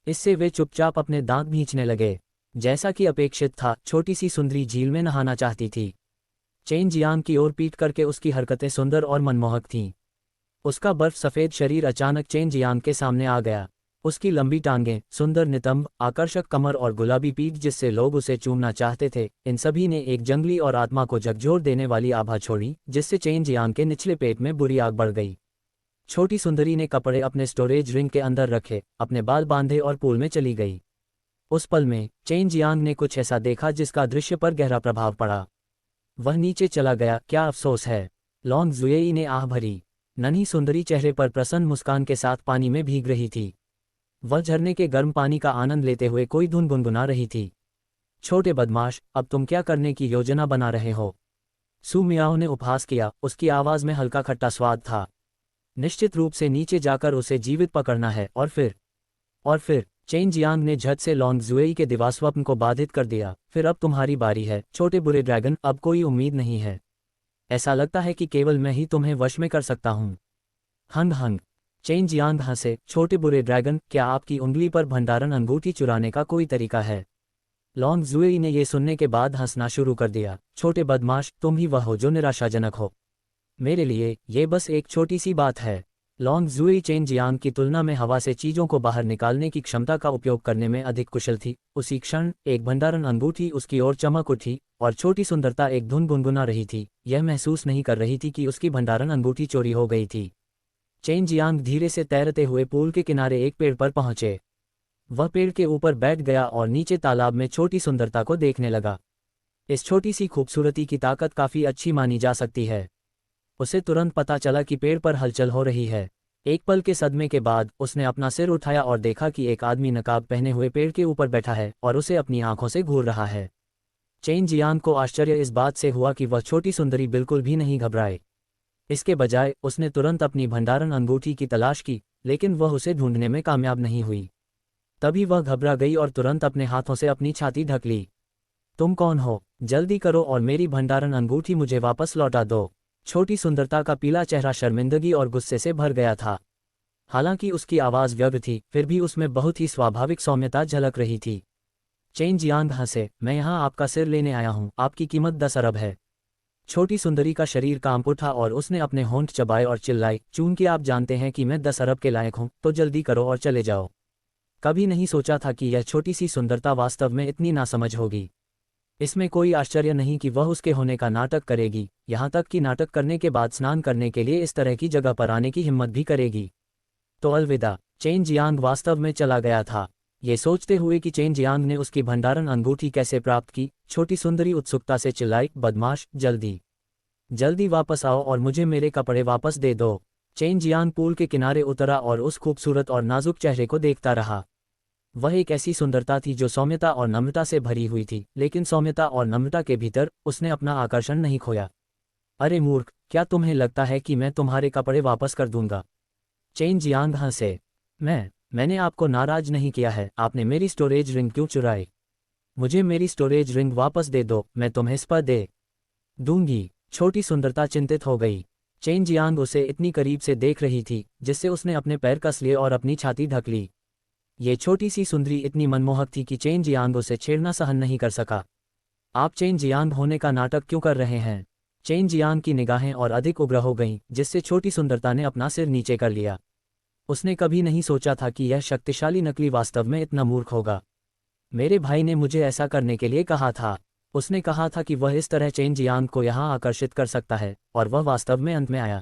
A: इससे वे चुपचाप अपने दांत भींचने लगे। जैसा कि अपेक्षित था, छोटी सी सुंदरी झील में नहाना चाहती थी। चेन जियांग की ओर पीट करके उसकी हरकतें सुंदर और मनमोहक थीं। उसका बर्फ सफ़ेद शरीर अचानक चेन जियांग के सामने आ गया। उसकी लंबी टांगें, सुंदर नितंब, आकर्षक कमर और गुलाबी पीठ जिससे लोग उसे चूमना चाहते थे, इन सभी ने एक जंगली और आत्मा को झकझोर देने वाली आभा छोड़ी, जिससे चेन जियांग के निचले पेट में बुरी आग बढ़ गई। छोटी सुंदरी ने कपड़े अपने स्टोरेज रिंग के अंदर रखे, अपने बाल बांधे और पूल में चली गई। उस पल में चेन जियांग ने कुछ ऐसा देखा जिसका दृश्य पर गहरा प्रभाव पड़ा। वह नीचे चला गया। क्या अफसोस है, लॉन्ग जुएई ने आह भरी। नन्ही सुंदरी चेहरे पर प्रसन्न मुस्कान के साथ पानी में भीग रही थी। वह झरने के गर्म पानी का आनंद लेते हुए कोई धुन गुनगुना रही थी। छोटे बदमाश, अब तुम क्या करने की योजना बना रहे हो? सू मियाओ ने उपहास किया। उसकी आवाज में हल्का खट्टा स्वाद था। निश्चित रूप से नीचे जाकर उसे जीवित पकड़ना है और फिर चेन जियांग ने झट से लॉन्ग जुएई के दिवास्वप्न को बाधित कर दिया। फिर अब तुम्हारी बारी है, छोटे बुरे ड्रैगन, अब कोई उम्मीद नहीं है। ऐसा लगता है कि केवल मैं ही तुम्हें वश में कर सकता हूँ। हंग हंग। चेन जियांग हंसे। छोटे बुरे ड्रैगन, क्या आपकी उंगली पर भंडारण अंगूठी चुराने का कोई तरीका है? लॉन्ग जुएई ने यह सुनने के बाद हंसना शुरू कर दिया। छोटे बदमाश, तुम ही वह हो जो निराशाजनक हो। मेरे लिए ये बस एक छोटी सी बात है। लॉन्ग जुई चेन जियांग की तुलना में हवा से चीजों को बाहर निकालने की क्षमता का उपयोग करने में अधिक कुशल थी। उसी क्षण एक भंडारण अंगूठी उसकी ओर चमक उठी और छोटी सुंदरता एक धुन गुनगुना रही थी। यह महसूस नहीं कर रही थी कि उसकी भंडारण अंगूठी चोरी हो गई थी। चेन जियांग धीरे से तैरते हुए पूल के किनारे एक पेड़ पर पहुंचे। वह पेड़ के ऊपर बैठ गया और नीचे तालाब में छोटी सुंदरता को देखने लगा। इस छोटी सी खूबसूरती की ताकत काफी अच्छी मानी जा सकती है। उसे तुरंत पता चला कि पेड़ पर हलचल हो रही है। एक पल के सदमे के बाद उसने अपना सिर उठाया और देखा कि एक आदमी नकाब पहने हुए पेड़ के ऊपर बैठा है और उसे अपनी आंखों से घूर रहा है। चेन जियांग को आश्चर्य इस बात से हुआ कि वह छोटी सुंदरी बिल्कुल भी नहीं घबराए। इसके बजाय उसने तुरंत अपनी भंडारण अंगूठी की तलाश की, लेकिन वह उसे ढूंढने में कामयाब नहीं हुई। तभी वह घबरा गई और तुरंत अपने हाथों से अपनी छाती ढक ली। तुम कौन हो? जल्दी करो और मेरी भंडारण अंगूठी मुझे वापस लौटा दो। छोटी सुंदरता का पीला चेहरा शर्मिंदगी और गुस्से से भर गया था। हालांकि उसकी आवाज़ व्यग्र थी, फिर भी उसमें बहुत ही स्वाभाविक सौम्यता झलक रही थी। चेन जियांग हंसे, मैं यहाँ आपका सिर लेने आया हूँ, आपकी कीमत 10 अरब है। छोटी सुंदरी का शरीर कांप उठा और उसने अपने होंठ चबाए और चिल्लाई, चूंकि आप जानते हैं कि मैं 10 अरब के लायक हूँ, तो जल्दी करो और चले जाओ। कभी नहीं सोचा था कि यह छोटी सी सुंदरता वास्तव में इतनी नासमझ होगी। इसमें कोई आश्चर्य नहीं कि वह उसके होने का नाटक करेगी, यहाँ तक कि नाटक करने के बाद स्नान करने के लिए इस तरह की जगह पर आने की हिम्मत भी करेगी। तो अलविदा। चेन जियांग वास्तव में चला गया था। ये सोचते हुए कि चेन जियांग ने उसकी भंडारण अंगूठी कैसे प्राप्त की, छोटी सुंदरी उत्सुकता से चिल्लाई, बदमाश, जल्दी जल्दी वापस आओ और मुझे मेरे कपड़े वापस दे दो। चेन जियांग पूल के किनारे उतरा और उस खूबसूरत और नाजुक चेहरे को देखता रहा। वह एक ऐसी सुंदरता थी जो सौम्यता और नम्रता से भरी हुई थी, लेकिन सौम्यता और नम्रता के भीतर उसने अपना आकर्षण नहीं खोया। अरे मूर्ख, क्या तुम्हें लगता है कि मैं तुम्हारे कपड़े वापस कर दूंगा? चेन जियांग हंसे। मैंने आपको नाराज नहीं किया है, आपने मेरी स्टोरेज रिंग क्यों चुराई? मुझे मेरी स्टोरेज रिंग वापस दे दो, मैं तुम्हें इस पर दे दूंगी। छोटी सुंदरता चिंतित हो गई। चेन जियांग उसे इतनी करीब से देख रही थी, जिससे उसने अपने पैर कस लिए और अपनी छाती ढक ली। ये छोटी सी सुंदरी इतनी मनमोहक थी कि चेन जियांग उसे छेड़ना सहन नहीं कर सका। आप चेन जियांग होने का नाटक क्यों कर रहे हैं? चेन जियांग की निगाहें और अधिक उग्र हो गईं, जिससे छोटी सुंदरता ने अपना सिर नीचे कर लिया। उसने कभी नहीं सोचा था कि यह शक्तिशाली नकली वास्तव में इतना मूर्ख होगा। मेरे भाई ने मुझे ऐसा करने के लिए कहा था। उसने कहा था कि वह इस तरह चेन जियांग को यहाँ आकर्षित कर सकता है, और वह वास्तव में अंत में आया।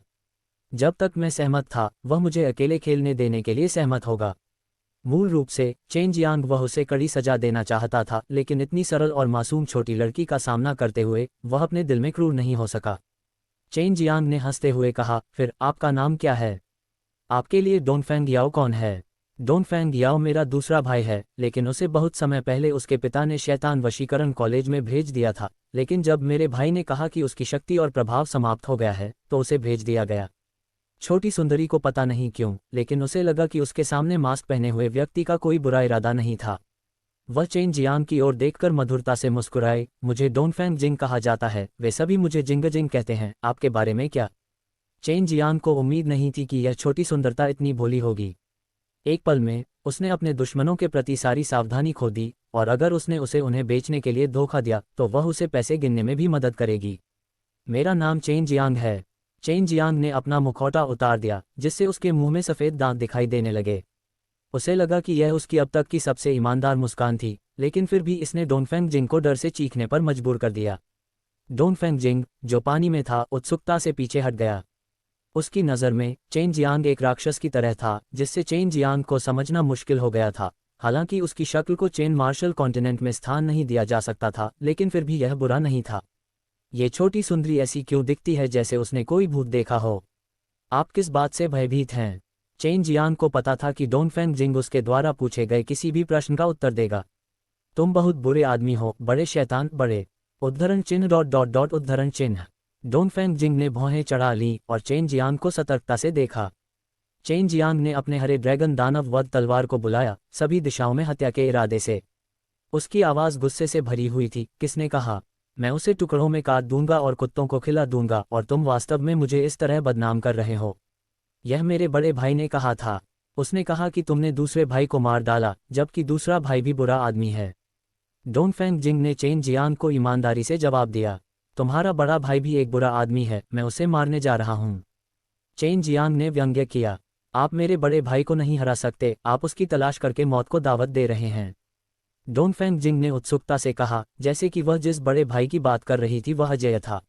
A: जब तक मैं सहमत था, वह मुझे अकेले खेलने देने के लिए सहमत होगा। मूल रूप से चेन जियांग वह उसे कड़ी सजा देना चाहता था, लेकिन इतनी सरल और मासूम छोटी लड़की का सामना करते हुए वह अपने दिल में क्रूर नहीं हो सका। चेन जियांग ने हंसते हुए कहा, फिर आपका नाम क्या है? आपके लिए डोंगफेंग याओ कौन है? डोंगफेंग याओ मेरा दूसरा भाई है, लेकिन उसे बहुत समय पहले उसके पिता ने शैतान वशीकरण कॉलेज में भेज दिया था। लेकिन जब मेरे भाई ने कहा कि उसकी शक्ति और प्रभाव समाप्त हो गया है, तो उसे भेज दिया गया। छोटी सुंदरी को पता नहीं क्यों, लेकिन उसे लगा कि उसके सामने मास्क पहने हुए व्यक्ति का कोई बुरा इरादा नहीं था। वह चेन जियांग की ओर देखकर मधुरता से मुस्कुराए, मुझे डोंगफेंग जिंग कहा जाता है, वे सभी मुझे जिंग जिंग कहते हैं, आपके बारे में क्या? चेन जियांग को उम्मीद नहीं थी कि यह छोटी सुंदरता इतनी भोली होगी। एक पल में उसने अपने दुश्मनों के प्रति सारी सावधानी खो दी, और अगर उसने उसे उन्हें बेचने के लिए धोखा दिया तो वह उसे पैसे गिनने में भी मदद करेगी। मेरा नाम चेन जियांग है। चेन जियांग ने अपना मुखौटा उतार दिया, जिससे उसके मुंह में सफ़ेद दांत दिखाई देने लगे। उसे लगा कि यह उसकी अब तक की सबसे ईमानदार मुस्कान थी, लेकिन फिर भी इसने डोंगफेंग जिंग को डर से चीखने पर मजबूर कर दिया। डोंगफेंग जिंग, जो पानी में था, उत्सुकता से पीछे हट गया। उसकी नज़र में चेन जियांग एक राक्षस की तरह था, जिससे चेन जियांग को समझना मुश्किल हो गया था। हालांकि उसकी शक्ल को चेन मार्शल कॉन्टिनेंट में स्थान नहीं दिया जा सकता था, लेकिन फिर भी यह बुरा नहीं था। ये छोटी सुंदरी ऐसी क्यों दिखती है जैसे उसने कोई भूत देखा हो? आप किस बात से भयभीत हैं? चेन जियांग को पता था कि डोंगफेंग जिंग उसके द्वारा पूछे गए किसी भी प्रश्न का उत्तर देगा। तुम बहुत बुरे आदमी हो, बड़े शैतान, बड़े उद्धरण चिन्ह डॉट डॉट डॉट उद्धरण चिन्ह। डोंगफेंग जिंग ने भौहें चढ़ा ली और चेन जियांग को सतर्कता से देखा। चेन जियांग ने अपने हरे ड्रैगन दानव वध तलवार को बुलाया, सभी दिशाओं में हत्या के इरादे से। उसकी आवाज़ गुस्से से भरी हुई थी। किसने कहा? मैं उसे टुकड़ों में काट दूंगा और कुत्तों को खिला दूंगा, और तुम वास्तव में मुझे इस तरह बदनाम कर रहे हो। यह मेरे बड़े भाई ने कहा था। उसने कहा कि तुमने दूसरे भाई को मार डाला, जबकि दूसरा भाई भी बुरा आदमी है। डोंगफेंग जिंग ने चेन जियांग को ईमानदारी से जवाब दिया, तुम्हारा बड़ा भाई भी एक बुरा आदमी है, मैं उसे मारने जा रहा हूँ। चेन जियांग ने व्यंग्य किया, आप मेरे बड़े भाई को नहीं हरा सकते, आप उसकी तलाश करके मौत को दावत दे रहे हैं। डोंगफेंग जिंग ने उत्सुकता से कहा, जैसे कि वह जिस बड़े भाई की बात कर रही थी वह अजय था।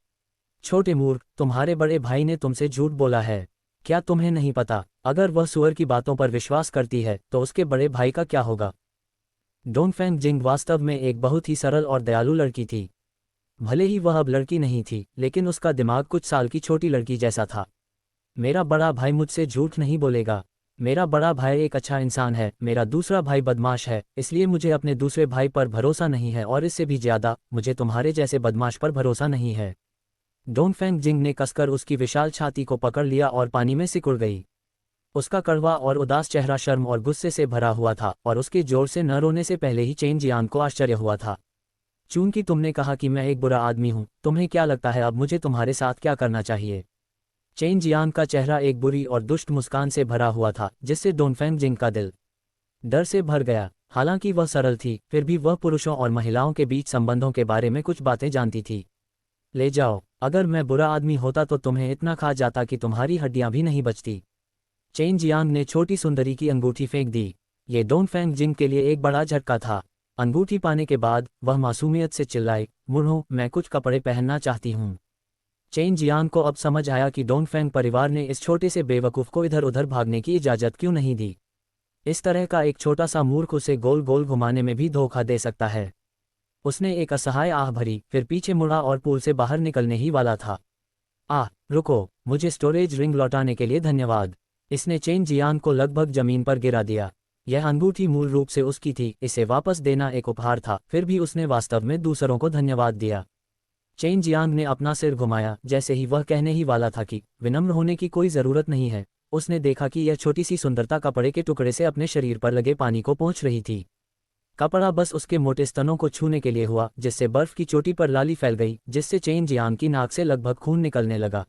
A: छोटे मूर्ख, तुम्हारे बड़े भाई ने तुमसे झूठ बोला है। क्या तुम्हें नहीं पता, अगर वह सुअर की बातों पर विश्वास करती है तो उसके बड़े भाई का क्या होगा? डोंगफेंग जिंग वास्तव में एक बहुत ही सरल और दयालु लड़की थी। भले ही वह अब लड़की नहीं थी, लेकिन उसका दिमाग कुछ साल की छोटी लड़की जैसा था। मेरा बड़ा भाई मुझसे झूठ नहीं बोलेगा। मेरा बड़ा भाई एक अच्छा इंसान है, मेरा दूसरा भाई बदमाश है, इसलिए मुझे अपने दूसरे भाई पर भरोसा नहीं है, और इससे भी ज्यादा मुझे तुम्हारे जैसे बदमाश पर भरोसा नहीं है। डोंगफेंग जिंग ने कसकर उसकी विशाल छाती को पकड़ लिया और पानी में सिकुड़ गई। उसका कड़वा और उदास चेहरा शर्म और गुस्से से भरा हुआ था, और उसके जोर से न रोने से पहले ही चेन जियान को आश्चर्य हुआ था। चूंकि तुमने कहा कि मैं एक बुरा आदमी हूं, तुम्हें क्या लगता है अब मुझे तुम्हारे साथ क्या करना चाहिए? चेन जियान का चेहरा एक बुरी और दुष्ट मुस्कान से भरा हुआ था, जिससे डोंगफेंग जिंग का दिल डर से भर गया। हालांकि वह सरल थी, फिर भी वह पुरुषों और महिलाओं के बीच संबंधों के बारे में कुछ बातें जानती थी। ले जाओ, अगर मैं बुरा आदमी होता तो तुम्हें इतना खा जाता कि तुम्हारी हड्डियां भी नहीं बचती। चेन जियांग ने छोटी सुंदरी की अंगूठी फेंक दी। ये डोंगफेंग जिंग के लिए एक बड़ा झटका था। अंगूठी पाने के बाद वह मासूमियत से चिल्लाई, मुड़ो, मैं कुछ कपड़े पहनना चाहती हूँ। चेन जियांग को अब समझ आया कि डोंगफेंग परिवार ने इस छोटे से बेवकूफ़ को इधर उधर भागने की इजाज़त क्यों नहीं दी। इस तरह का एक छोटा सा मूर्ख उसे गोल गोल घुमाने में भी धोखा दे सकता है। उसने एक असहाय आह भरी, फिर पीछे मुड़ा और पूल से बाहर निकलने ही वाला था। रुको, मुझे स्टोरेज रिंग लौटाने के लिए धन्यवाद। इसने चेन जियांग को लगभग जमीन पर गिरा दिया। यह अंगूठी मूल रूप से उसकी थी, इसे वापस देना एक उपहार था, फिर भी उसने वास्तव में दूसरों को धन्यवाद दिया। चेन जियांग ने अपना सिर घुमाया, जैसे ही वह कहने ही वाला था कि विनम्र होने की कोई ज़रूरत नहीं है। उसने देखा कि यह छोटी सी सुंदरता कपड़े के टुकड़े से अपने शरीर पर लगे पानी को पोंछ रही थी। कपड़ा बस उसके मोटे स्तनों को छूने के लिए हुआ, जिससे बर्फ की चोटी पर लाली फैल गई, जिससे चेन जियांग की नाक से लगभग खून निकलने लगा।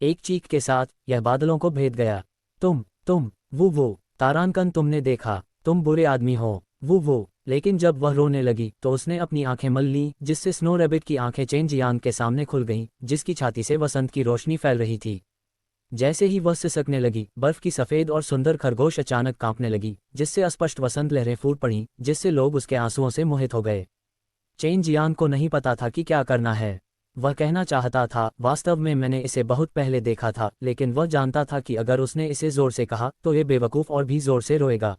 A: एक चीख के साथ यह बादलों को भेद गया। तुम वो तारांकन, तुमने देखा, तुम बुरे आदमी हो, वो। लेकिन जब वह रोने लगी तो उसने अपनी आंखें मल लीं, जिससे स्नो रैबिट की आंखें चेन जियांग के सामने खुल गईं, जिसकी छाती से वसंत की रोशनी फैल रही थी। जैसे ही वह सिसकने लगी, बर्फ की सफ़ेद और सुंदर खरगोश अचानक कांपने लगी, जिससे अस्पष्ट वसंत लहरें फूट पड़ीं, जिससे लोग उसके आंसुओं से मोहित हो गए। चेन जियांग को नहीं पता था कि क्या करना है। वह कहना चाहता था, वास्तव में मैंने इसे बहुत पहले देखा था, लेकिन वह जानता था कि अगर उसने इसे जोर से कहा तो ये बेवकूफ़ और भी जोर से रोएगा।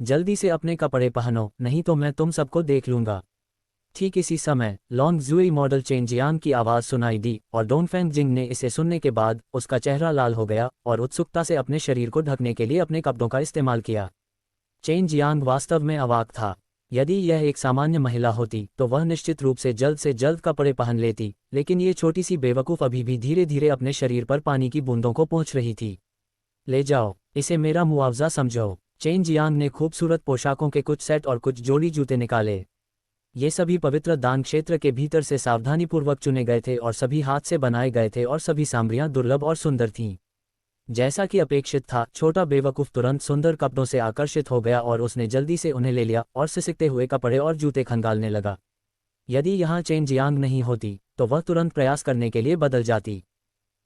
A: जल्दी से अपने कपड़े पहनो, नहीं तो मैं तुम सबको देख लूंगा। ठीक इसी समय लॉन्ग जुई मॉडल चेन जियांग की आवाज़ सुनाई दी, और डोंगफेंग जिंग ने इसे सुनने के बाद उसका चेहरा लाल हो गया और उत्सुकता से अपने शरीर को ढकने के लिए अपने कपड़ों का इस्तेमाल किया। चेन जियांग वास्तव में अवाक था। यदि यह एक सामान्य महिला होती तो वह निश्चित रूप से जल्द कपड़े पहन लेती, लेकिन ये छोटी सी बेवकूफ़ अभी भी धीरे धीरे अपने शरीर पर पानी की बूंदों को पोंछ रही थी। ले जाओ, इसे मेरा मुआवजा समझो। चेन जियांग ने खूबसूरत पोशाकों के कुछ सेट और कुछ जोड़ी जूते निकाले। ये सभी पवित्र दान क्षेत्र के भीतर से सावधानीपूर्वक चुने गए थे और सभी हाथ से बनाए गए थे, और सभी सामग्रियां दुर्लभ और सुंदर थीं। जैसा कि अपेक्षित था, छोटा बेवकूफ़ तुरंत सुंदर कपड़ों से आकर्षित हो गया और उसने जल्दी से उन्हें ले लिया और सिसकते हुए कपड़े और जूते खंगालने लगा। यदि यहाँ चेन जियांग नहीं होती तो वह तुरंत प्रयास करने के लिए बदल जाती।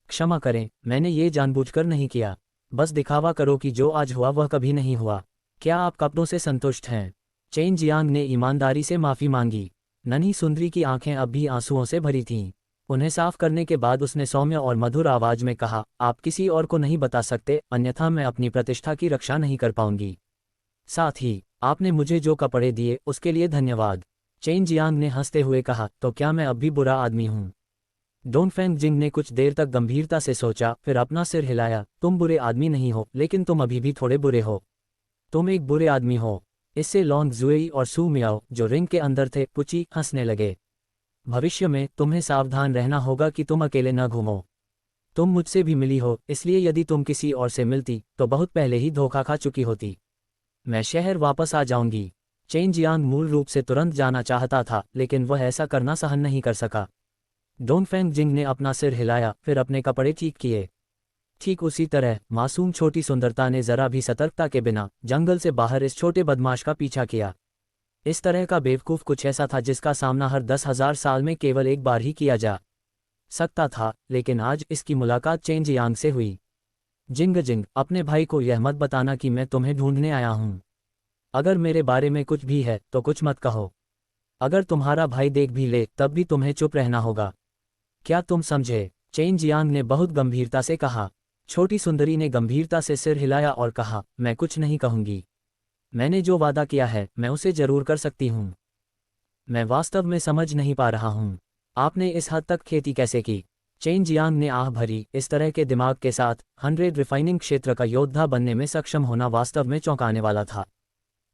A: क्षमा करें, मैंने ये जानबूझकर नहीं किया। बस दिखावा करो कि जो आज हुआ वह कभी नहीं हुआ। क्या आप कपड़ों से संतुष्ट हैं? चेन जियांग ने ईमानदारी से माफ़ी मांगी। नन्ही सुंदरी की आंखें अब भी आंसुओं से भरी थीं। उन्हें साफ करने के बाद उसने सौम्य और मधुर आवाज में कहा, आप किसी और को नहीं बता सकते, अन्यथा मैं अपनी प्रतिष्ठा की रक्षा नहीं कर पाऊंगी। साथ ही आपने मुझे जो कपड़े दिए उसके लिए धन्यवाद। चेन जियांग ने हंसते हुए कहा, तो क्या मैं अब भी बुरा आदमी हूँ? डोंगफेंग जिंग ने कुछ देर तक गंभीरता से सोचा, फिर अपना सिर हिलाया। तुम बुरे आदमी नहीं हो, लेकिन तुम अभी भी थोड़े बुरे हो। तुम एक बुरे आदमी हो। इससे लॉन्ग जुई और सू मियाओ, जो रिंग के अंदर थे, पुची हंसने लगे। भविष्य में तुम्हें सावधान रहना होगा कि तुम अकेले न घूमो। तुम मुझसे भी मिली हो, इसलिए यदि तुम किसी और से मिलती तो बहुत पहले ही धोखा खा चुकी होती। मैं शहर वापस आ जाऊंगी। चेन जियांग मूल रूप से तुरंत जाना चाहता था, लेकिन वह ऐसा करना सहन नहीं कर सका। डोंगफेंग जिंग ने अपना सिर हिलाया, फिर अपने कपड़े ठीक किए। ठीक उसी तरह मासूम छोटी सुंदरता ने जरा भी सतर्कता के बिना जंगल से बाहर इस छोटे बदमाश का पीछा किया। इस तरह का बेवकूफ़ कुछ ऐसा था जिसका सामना हर 10,000 साल में केवल एक बार ही किया जा सकता था, लेकिन आज इसकी मुलाकात चेन जियांग से हुई। जिंग जिंग, अपने भाई को यह मत बताना कि मैं तुम्हें ढूंढने आया हूँ। अगर मेरे बारे में कुछ भी है तो कुछ मत कहो। अगर तुम्हारा भाई देख भी ले तब भी तुम्हें चुप रहना होगा। क्या तुम समझे? चेन जियांग ने बहुत गंभीरता से कहा। छोटी सुंदरी ने गंभीरता से सिर हिलाया और कहा, मैं कुछ नहीं कहूंगी। मैंने जो वादा किया है मैं उसे जरूर कर सकती हूँ। मैं वास्तव में समझ नहीं पा रहा हूँ, आपने इस हद तक खेती कैसे की? चेन जियांग ने आह भरी। इस तरह के दिमाग के साथ 100 रिफाइनिंग क्षेत्र का योद्धा बनने में सक्षम होना वास्तव में चौंकाने वाला था।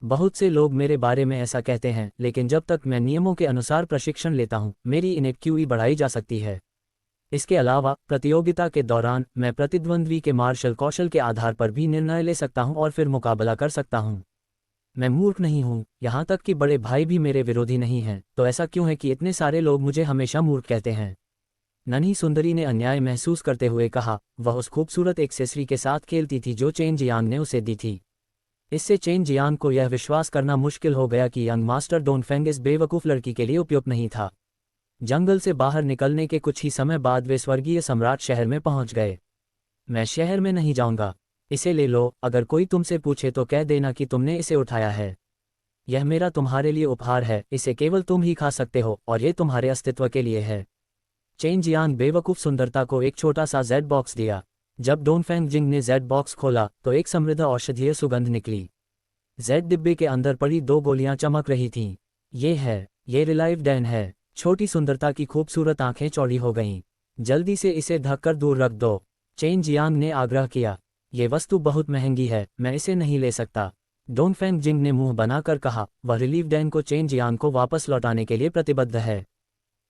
A: बहुत से लोग मेरे बारे में ऐसा कहते हैं, लेकिन जब तक मैं नियमों के अनुसार प्रशिक्षण लेता हूं, मेरी इनेक्यूई बढ़ाई जा सकती है। इसके अलावा प्रतियोगिता के दौरान मैं प्रतिद्वंद्वी के मार्शल कौशल के आधार पर भी निर्णय ले सकता हूं और फिर मुकाबला कर सकता हूं। मैं मूर्ख नहीं हूं, यहां तक कि बड़े भाई भी मेरे विरोधी नहीं हैं, तो ऐसा क्यों है कि इतने सारे लोग मुझे हमेशा मूर्ख कहते हैं? नन्ही सुंदरी ने अन्याय महसूस करते हुए कहा। वह उस खूबसूरत एक्सेसरी के साथ खेलती थी जो चेन जियांग ने उसे दी थी। इससे चेन जियांग को यह विश्वास करना मुश्किल हो गया कि यंग मास्टर डोनफेंग इस बेवकूफ़ लड़की के लिए उपयुक्त नहीं था। जंगल से बाहर निकलने के कुछ ही समय बाद वे स्वर्गीय सम्राट शहर में पहुंच गए। मैं शहर में नहीं जाऊंगा। इसे ले लो, अगर कोई तुमसे पूछे तो कह देना कि तुमने इसे उठाया है। यह मेरा तुम्हारे लिए उपहार है, इसे केवल तुम ही खा सकते हो और ये तुम्हारे अस्तित्व के लिए है। चेन जियांग बेवकूफ़ सुंदरता को एक छोटा सा जेड बॉक्स दिया। जब डोनफेंग जिंग ने जेड बॉक्स खोला तो एक समृद्ध औषधीय सुगंध निकली। जेड डिब्बे के अंदर पड़ी 2 गोलियां चमक रही थीं। ये रिलाइव डैन है। छोटी सुंदरता की खूबसूरत आंखें चौड़ी हो गईं। जल्दी से इसे ढककर दूर रख दो, चेन जियांग ने आग्रह किया। ये वस्तु बहुत महंगी है, मैं इसे नहीं ले सकता। डोनफेंग जिंग ने मुंह बनाकर कहा। वह रिलीव डैन को चेन जियांग को वापस लौटाने के लिए प्रतिबद्ध है।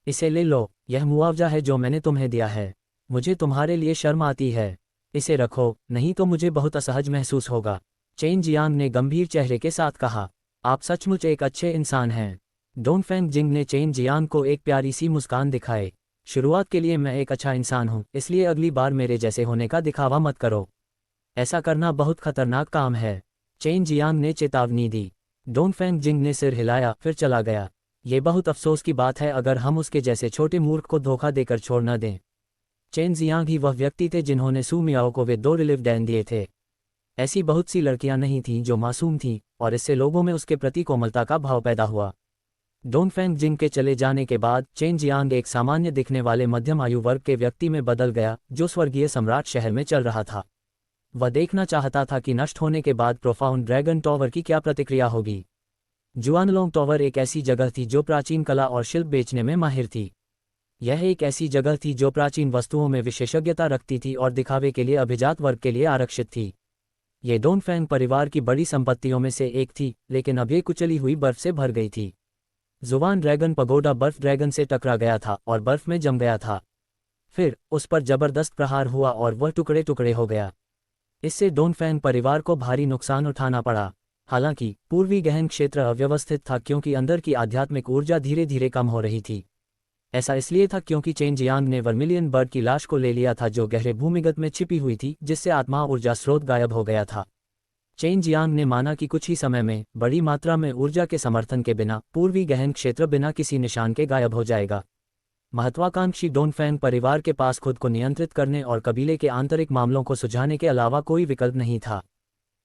A: इसे ले लो, यह मुआवजा है जो मैंने तुम्हें दिया है। मुझे तुम्हारे लिए शर्म आती है। इसे रखो, नहीं तो मुझे बहुत असहज महसूस होगा। चेन जियांग ने गंभीर चेहरे के साथ कहा। आप सचमुच एक अच्छे इंसान हैं। डोनफेंग जिंग ने चेन जियांग को एक प्यारी सी मुस्कान दिखाई। शुरुआत के लिए मैं एक अच्छा इंसान हूँ, इसलिए अगली बार मेरे जैसे होने का दिखावा मत करो। ऐसा करना बहुत खतरनाक काम है, चेन जियांग ने चेतावनी दी। डोनफेंग जिंग ने सिर हिलाया फिर चला गया। ये बहुत अफसोस की बात है अगर हम उसके जैसे छोटे मूर्ख को धोखा देकर छोड़ न दें। चेन जियांग ही वह व्यक्ति थे जिन्होंने सू मियाओ को वे 2 रिलीव डैन दिए थे। ऐसी बहुत सी लड़कियां नहीं थीं जो मासूम थीं, और इससे लोगों में उसके प्रति कोमलता का भाव पैदा हुआ। डोनफेंग जिंग के चले जाने के बाद चेन जियांग एक सामान्य दिखने वाले मध्यम आयु वर्ग के व्यक्ति में बदल गया जो स्वर्गीय सम्राट शहर में चल रहा था। वह देखना चाहता था कि नष्ट होने के बाद प्रोफाउंड ड्रैगन टॉवर की क्या प्रतिक्रिया होगी। जुआनलोंग टॉवर एक ऐसी जगह थी जो प्राचीन कला और शिल्प बेचने में माहिर थी। यह एक ऐसी जगह थी जो प्राचीन वस्तुओं में विशेषज्ञता रखती थी और दिखावे के लिए अभिजात वर्ग के लिए आरक्षित थी। ये डोनफेंग परिवार की बड़ी संपत्तियों में से एक थी, लेकिन अब ये कुचली हुई बर्फ से भर गई थी। जुआन ड्रैगन पगोडा बर्फ ड्रैगन से टकरा गया था और बर्फ में जम गया था। फिर उस पर जबरदस्त प्रहार हुआ और वह टुकड़े टुकड़े हो गया। इससे डोनफेंग परिवार को भारी नुकसान उठाना पड़ा। हालांकि पूर्वी गहन क्षेत्र अव्यवस्थित था क्योंकि अंदर की आध्यात्मिक ऊर्जा धीरे धीरे कम हो रही थी। ऐसा इसलिए था क्योंकि चेन जियांग ने वर्मिलियन बर्ड की लाश को ले लिया था जो गहरे भूमिगत में छिपी हुई थी, जिससे आत्मा ऊर्जा स्रोत गायब हो गया था। चेन जियांग ने माना कि कुछ ही समय में बड़ी मात्रा में ऊर्जा के समर्थन के बिना पूर्वी गहन क्षेत्र बिना किसी निशान के गायब हो जाएगा। महत्वाकांक्षी डोनफेंग परिवार के पास खुद को नियंत्रित करने और कबीले के आंतरिक मामलों को सुलझाने के अलावा कोई विकल्प नहीं था।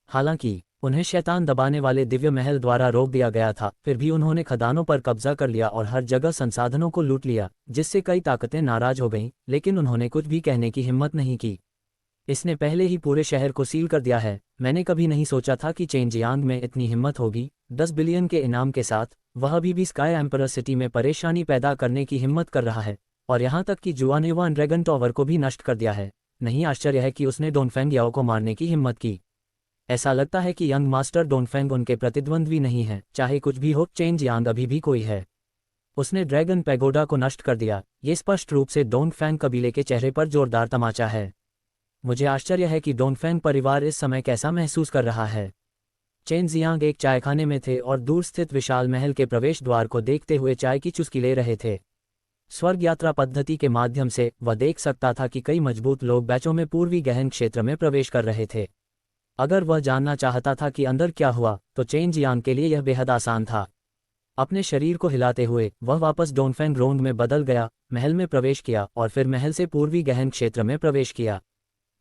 A: हालांकि उन्हें शैतान दबाने वाले दिव्य महल द्वारा रोक दिया गया था, फिर भी उन्होंने खदानों पर कब्जा कर लिया और हर जगह संसाधनों को लूट लिया, जिससे कई ताकतें नाराज हो गईं, लेकिन उन्होंने कुछ भी कहने की हिम्मत नहीं की। इसने पहले ही पूरे शहर को सील कर दिया है। मैंने कभी नहीं सोचा था कि चेन जियांग में इतनी हिम्मत होगी। 10 बिलियन के इनाम के साथ वह अभी भी स्काई एम्परर सिटी में परेशानी पैदा करने की हिम्मत कर रहा है, और यहाँ तक कि जुआनयुआन ड्रैगन टॉवर को भी नष्ट कर दिया है। नहीं आश्चर्य है कि उसने डोनफेंग याओ को मारने की हिम्मत की। ऐसा लगता है कि यंग मास्टर डोनफेंग उनके प्रतिद्वंद्वी नहीं है। चाहे कुछ भी हो, चेन जियांग अभी भी कोई है। उसने ड्रैगन पैगोडा को नष्ट कर दिया। ये स्पष्ट रूप से डोनफेंग कबीले के चेहरे पर जोरदार तमाचा है। मुझे आश्चर्य है कि डोनफेंग परिवार इस समय कैसा महसूस कर रहा है। चेन जियांग एक चायखाने में थे और दूर स्थित विशाल महल के प्रवेश द्वार को देखते हुए चाय की चुस्की ले रहे थे। स्वर्ग यात्रा पद्धति के माध्यम से वह देख सकता था कि कई मजबूत लोग बैचों में पूर्वी गहन क्षेत्र में प्रवेश कर रहे थे। अगर वह जानना चाहता था कि अंदर क्या हुआ, तो चेन जियांग के लिए यह बेहद आसान था। अपने शरीर को हिलाते हुए वह वापस डोनफेंग रोंग में बदल गया, महल में प्रवेश किया और फिर महल से पूर्वी गहन क्षेत्र में प्रवेश किया।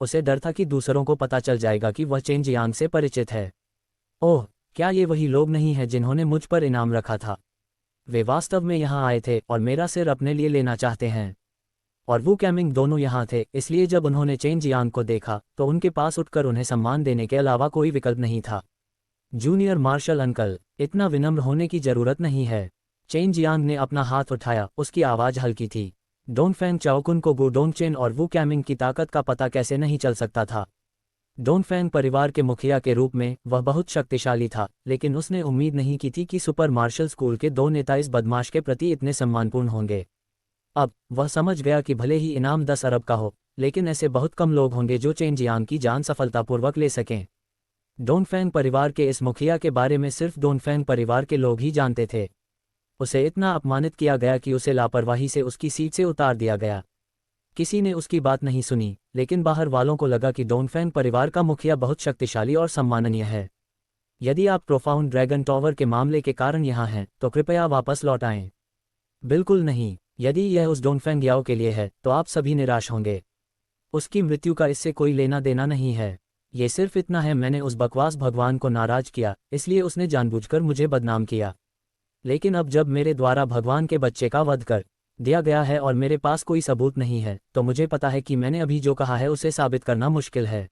A: उसे डर था कि दूसरों को पता चल जाएगा कि वह चेन जियांग से परिचित है। ओह, क्या ये वही लोग नहीं हैं जिन्होंने मुझ पर इनाम रखा था? वे वास्तव में यहाँ आए थे और मेरा सिर अपने लिए लेना चाहते हैं। और वू कैमिंग दोनों यहाँ थे, इसलिए जब उन्होंने चेन जियांग को देखा तो उनके पास उठकर उन्हें सम्मान देने के अलावा कोई विकल्प नहीं था। जूनियर मार्शल अंकल, इतना विनम्र होने की जरूरत नहीं है। चेन जियांग ने अपना हाथ उठाया, उसकी आवाज़ हल्की थी। डोंगफेंग चाओकुन को गु डोंगचेन और वू कैमिंग की ताकत का पता कैसे नहीं चल सकता था। डोंगफेंग परिवार के मुखिया के रूप में वह बहुत शक्तिशाली था, लेकिन उसने उम्मीद नहीं की थी कि सुपर मार्शल स्कूल के दो नेता इस बदमाश के प्रति इतने सम्मानपूर्ण होंगे। अब वह समझ गया कि भले ही इनाम 10 अरब का हो, लेकिन ऐसे बहुत कम लोग होंगे जो चेन जियांग की जान सफलतापूर्वक ले सकें। डोंगफेंग परिवार के इस मुखिया के बारे में सिर्फ डोंगफेंग परिवार के लोग ही जानते थे। उसे इतना अपमानित किया गया कि उसे लापरवाही से उसकी सीट से उतार दिया गया। किसी ने उसकी बात नहीं सुनी, लेकिन बाहर वालों को लगा कि डोंगफेंग परिवार का मुखिया बहुत शक्तिशाली और सम्माननीय है। यदि आप प्रोफाउंड ड्रैगन टॉवर के मामले के कारण यहाँ हैं, तो कृपया वापस लौट आएं। बिल्कुल नहीं, यदि यह उस डोंगफेंग याओ के लिए है तो आप सभी निराश होंगे। उसकी मृत्यु का इससे कोई लेना देना नहीं है। ये सिर्फ इतना है, मैंने उस बकवास भगवान को नाराज किया, इसलिए उसने जानबूझकर मुझे बदनाम किया। लेकिन अब जब मेरे द्वारा भगवान के बच्चे का वध कर दिया गया है और मेरे पास कोई सबूत नहीं है, तो मुझे पता है कि मैंने अभी जो कहा है उसे साबित करना मुश्किल है।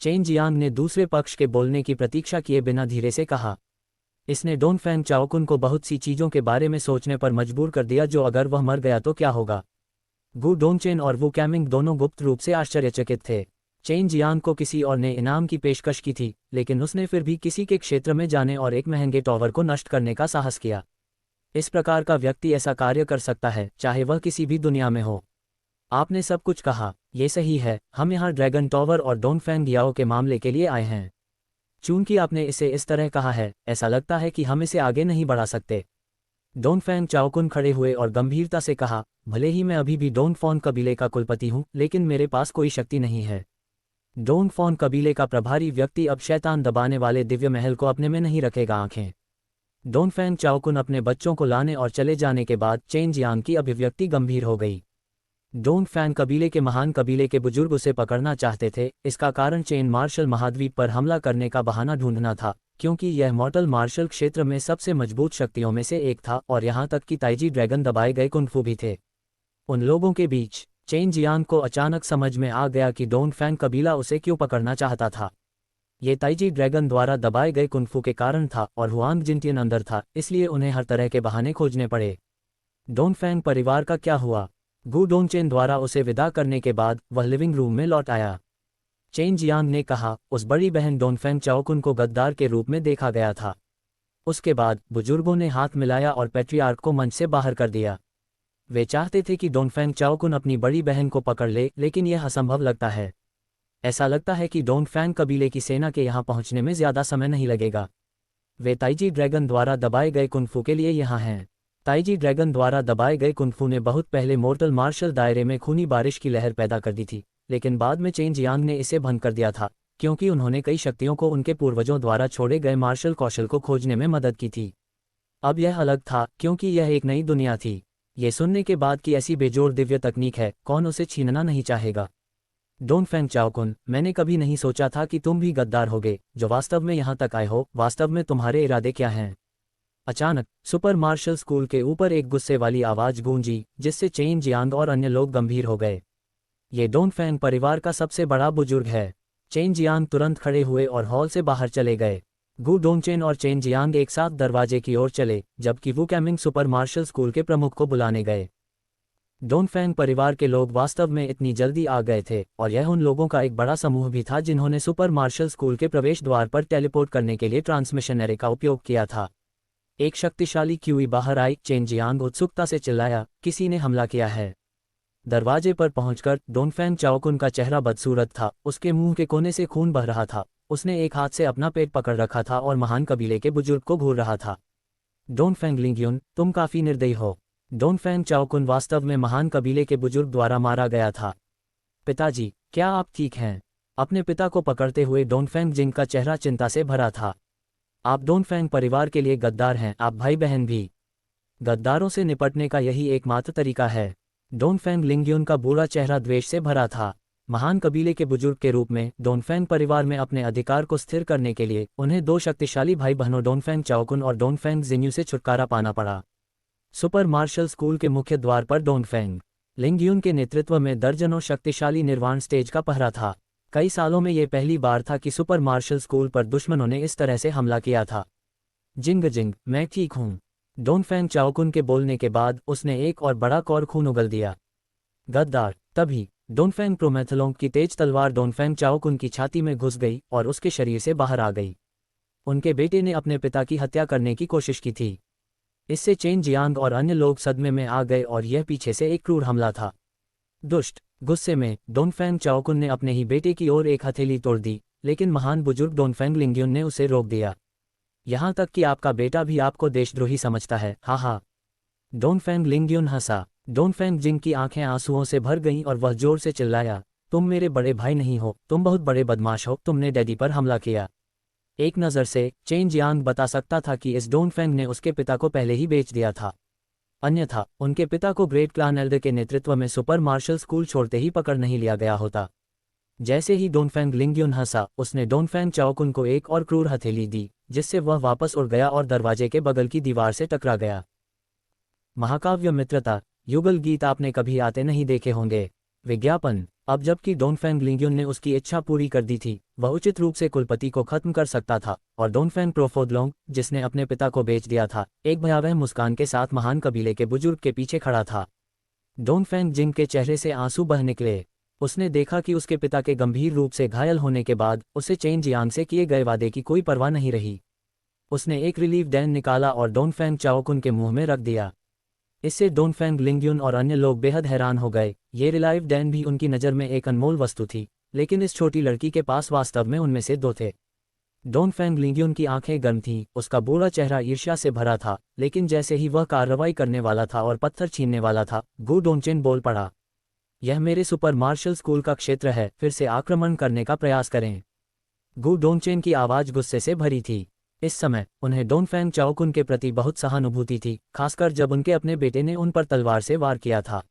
A: चेन जियांग ने दूसरे पक्ष के बोलने की प्रतीक्षा किए बिना धीरे से कहा। इसने डोंगफेंग चाओकुन को बहुत सी चीज़ों के बारे में सोचने पर मजबूर कर दिया, जो अगर वह मर गया तो क्या होगा। गु डोंगचेन और वू कैमिंग दोनों गुप्त रूप से आश्चर्यचकित थे। चेन जियांग को किसी और ने इनाम की पेशकश की थी, लेकिन उसने फिर भी किसी के क्षेत्र में जाने और एक महंगे टॉवर को नष्ट करने का साहस किया। इस प्रकार का व्यक्ति ऐसा कार्य कर सकता है, चाहे वह किसी भी दुनिया में हो। आपने सब कुछ कहा, ये सही है। हम यहाँ ड्रैगन टॉवर और डोंगफेंग याओ के मामले के लिए आए हैं। चूंकि आपने इसे इस तरह कहा है, ऐसा लगता है कि हम इसे आगे नहीं बढ़ा सकते। डोंगफेंग चाओकुन खड़े हुए और गंभीरता से कहा, भले ही मैं अभी भी डोंगफोन कबीले का कुलपति हूँ, लेकिन मेरे पास कोई शक्ति नहीं है। डोंगफोन कबीले का प्रभारी व्यक्ति अब शैतान दबाने वाले दिव्य महल को अपने में नहीं रखेगा आंखें। डोंगफेंग चाओकुन अपने बच्चों को लाने और चले जाने के बाद चेन जियांग की अभिव्यक्ति गंभीर हो गई। डोंगफेंग कबीले के महान कबीले के बुजुर्ग उसे पकड़ना चाहते थे। इसका कारण चेन मार्शल महाद्वीप पर हमला करने का बहाना ढूंढना था, क्योंकि यह मॉर्टल मार्शल क्षेत्र में सबसे मजबूत शक्तियों में से एक था और यहाँ तक कि ताइजी ड्रैगन दबाए गए कुंफू भी थे। उन लोगों के बीच चेन जियांग को अचानक समझ में आ गया कि डोंगफेंग कबीला उसे क्यों पकड़ना चाहता था। ये ताइजी ड्रैगन द्वारा दबाए गए कुंफू के कारण था और हुआंग जिनटियन अंदर था, इसलिए उन्हें हर तरह के बहाने खोजने पड़े। डोंगफेंग परिवार का क्या हुआ? गु डोंगचेन द्वारा उसे विदा करने के बाद वह लिविंग रूम में लौट आया। चेन जियांग ने कहा, उस बड़ी बहन डोंगफेंग चाओकुन को गद्दार के रूप में देखा गया था। उसके बाद बुजुर्गों ने हाथ मिलाया और पैट्रियार्क को मंच से बाहर कर दिया। वे चाहते थे कि डोंगफेंग चाओकुन अपनी बड़ी बहन को पकड़ ले, लेकिन यह असंभव लगता है। ऐसा लगता है कि डोंगफेंग कबीले की सेना के यहाँ पहुँचने में ज़्यादा समय नहीं लगेगा। वे ताइजी ड्रैगन द्वारा दबाए गए कुंफू के लिए यहाँ हैं। ताइजी ड्रैगन द्वारा दबाए गए कुंफू ने बहुत पहले मोर्टल मार्शल दायरे में खूनी बारिश की लहर पैदा कर दी थी, लेकिन बाद में चेन जियांग ने इसे भंग कर दिया था, क्योंकि उन्होंने कई शक्तियों को उनके पूर्वजों द्वारा छोड़े गए मार्शल कौशल को खोजने में मदद की थी। अब यह अलग था, क्योंकि यह एक नई दुनिया थी। ये सुनने के बाद कि ऐसी बेजोड़ दिव्य तकनीक है, कौन उसे छीनना नहीं चाहेगा। डोंगफेंग चाओकुन, मैंने कभी नहीं सोचा था कि तुम भी गद्दार होगे, जो वास्तव में यहाँ तक आए हो। वास्तव में तुम्हारे इरादे क्या हैं? अचानक सुपर मार्शल स्कूल के ऊपर एक गुस्से वाली आवाज़ गूंजी, जिससे चेन जियांग और अन्य लोग गंभीर हो गए। ये डोंगफेंग परिवार का सबसे बड़ा बुजुर्ग है। चेन जियांग तुरंत खड़े हुए और हॉल से बाहर चले गए। गु डोंगचेन और चेन जियांग एक साथ दरवाजे की ओर चले, जबकि वू कैमिंग सुपर मार्शल स्कूल के प्रमुख को बुलाने गए। डोंगफेंग परिवार के लोग वास्तव में इतनी जल्दी आ गए थे, और यह उन लोगों का एक बड़ा समूह भी था जिन्होंने सुपर मार्शल स्कूल के प्रवेश द्वार पर टेलीपोर्ट करने के लिए ट्रांसमिशन एरे का उपयोग किया था। एक शक्तिशाली क्यूई बाहर आई। चेन जियांग उत्सुकता से चिल्लाया, किसी ने हमला किया है। दरवाजे पर पहुंचकर डोंगफेंग चाओकुन का चेहरा बदसूरत था, उसके मुंह के कोने से खून बह रहा था। उसने एक हाथ से अपना पेट पकड़ रखा था और महान कबीले के बुजुर्ग को घूर रहा था। डोंगफेंग लिंगयुन, तुम काफी निर्दयी हो। डोंगफेंग चाओकुन वास्तव में महान कबीले के बुजुर्ग द्वारा मारा गया था। पिताजी, क्या आप ठीक हैं? अपने पिता को पकड़ते हुए डोंगफेंग जिंग का चेहरा चिंता से भरा था। आप डोंगफेंग परिवार के लिए गद्दार हैं, आप भाई बहन भी। गद्दारों से निपटने का यही एकमात्र तरीका है। डोंगफेंग लिंगयुन का बुरा चेहरा द्वेष से भरा था। महान कबीले के बुजुर्ग के रूप में डोनफेंग परिवार में अपने अधिकार को स्थिर करने के लिए उन्हें दो शक्तिशाली भाई बहनों डोनफेंग चाओकुन और डोनफेंग जिन्यू से छुटकारा पाना पड़ा। सुपर मार्शल स्कूल के मुख्य द्वार पर डोनफेंग लिंगयुन के नेतृत्व में दर्जनों शक्तिशाली निर्वाण स्टेज का पहरा था। कई सालों में यह पहली बार था कि सुपर मार्शल स्कूल पर दुश्मनों ने इस तरह से हमला किया था। जिंग, मैं ठीक हूँ। डोनफेंग चाओकुन के बोलने के बाद उसने एक और बड़ा कौर खून उगल दिया। गद्दार। तभी डोनफेंग प्रोमेथलोंग की तेज तलवार डोनफेंग चाओकुन की छाती में घुस गई और उसके शरीर से बाहर आ गई। उनके बेटे ने अपने पिता की हत्या करने की कोशिश की थी। इससे चेन जियांग और अन्य लोग सदमे में आ गए और यह पीछे से एक क्रूर हमला था। दुष्ट। गुस्से में डोनफेंग चाओकुन ने अपने ही बेटे की ओर एक हथेली तोड़ दी, लेकिन महान बुजुर्ग डोनफेंग लिंगयुन ने उसे रोक दिया। यहाँ तक कि आपका बेटा भी आपको देशद्रोही समझता है, हा हा। डोनफेंग लिंगयुन हंसा। डोनफेंग जिंग की आंखें आंसुओं से भर गईं और वह जोर से चिल्लाया, तुम मेरे बड़े भाई नहीं हो, तुम बहुत बड़े बदमाश हो, तुमने डैडी पर हमला किया। एक नज़र से चेन जियांग बता सकता था कि इस डोनफेंग ने उसके पिता को पहले ही बेच दिया था। अन्यथा उनके पिता को ग्रेट क्लान एल्डर के नेतृत्व में सुपर मार्शल स्कूल छोड़ते ही पकड़ नहीं लिया गया होता। जैसे ही डोनफेंग लिंगयुन हंसा, उसने डोनफेंग चाओकुन को एक और क्रूर हथेली दी, जिससे वह वापस उड़ गया और दरवाजे के बगल की दीवार से टकरा गया। महाकाव्य मित्रता युगल गीत आपने कभी आते नहीं देखे होंगे। विज्ञापन। अब जबकि डोनफेंग लिंगयुन ने उसकी इच्छा पूरी कर दी थी, वह उचित रूप से कुलपति को खत्म कर सकता था, और डोनफेंग प्रोफोदलोंग, जिसने अपने पिता को बेच दिया था, एक भयावह मुस्कान के साथ महान कबीले के बुजुर्ग के पीछे खड़ा था। डोनफेंग जिंग के चेहरे से आंसू बह निकले। उसने देखा कि उसके पिता के गंभीर रूप से घायल होने के बाद उसे चेन जियांग से किए गए वादे की कोई परवाह नहीं रही। उसने एक रिलीफ डैन निकाला और डोनफेंग चाओकुन के मुंह में रख दिया। इससे डोनफेंग लिंगयुन और अन्य लोग बेहद हैरान हो गए। ये रिलाइव डैन भी उनकी नज़र में एक अनमोल वस्तु थी, लेकिन इस छोटी लड़की के पास वास्तव में उनमें से दो थे। डोनफेंग लिंगयुन की आंखें गर्म थीं, उसका बूढ़ा चेहरा ईर्ष्या से भरा था, लेकिन जैसे ही वह कार्रवाई करने वाला था और पत्थर छीनने वाला था, गु डोनचेन बोल पड़ा, यह मेरे सुपर मार्शल स्कूल का क्षेत्र है, फिर से आक्रमण करने का प्रयास करें। गु डोनचेन की आवाज़ गुस्से से भरी थी। इस समय उन्हें डोनफेंग चाओकुन के प्रति बहुत सहानुभूति थी, खासकर जब उनके अपने बेटे ने उन पर तलवार से वार किया था।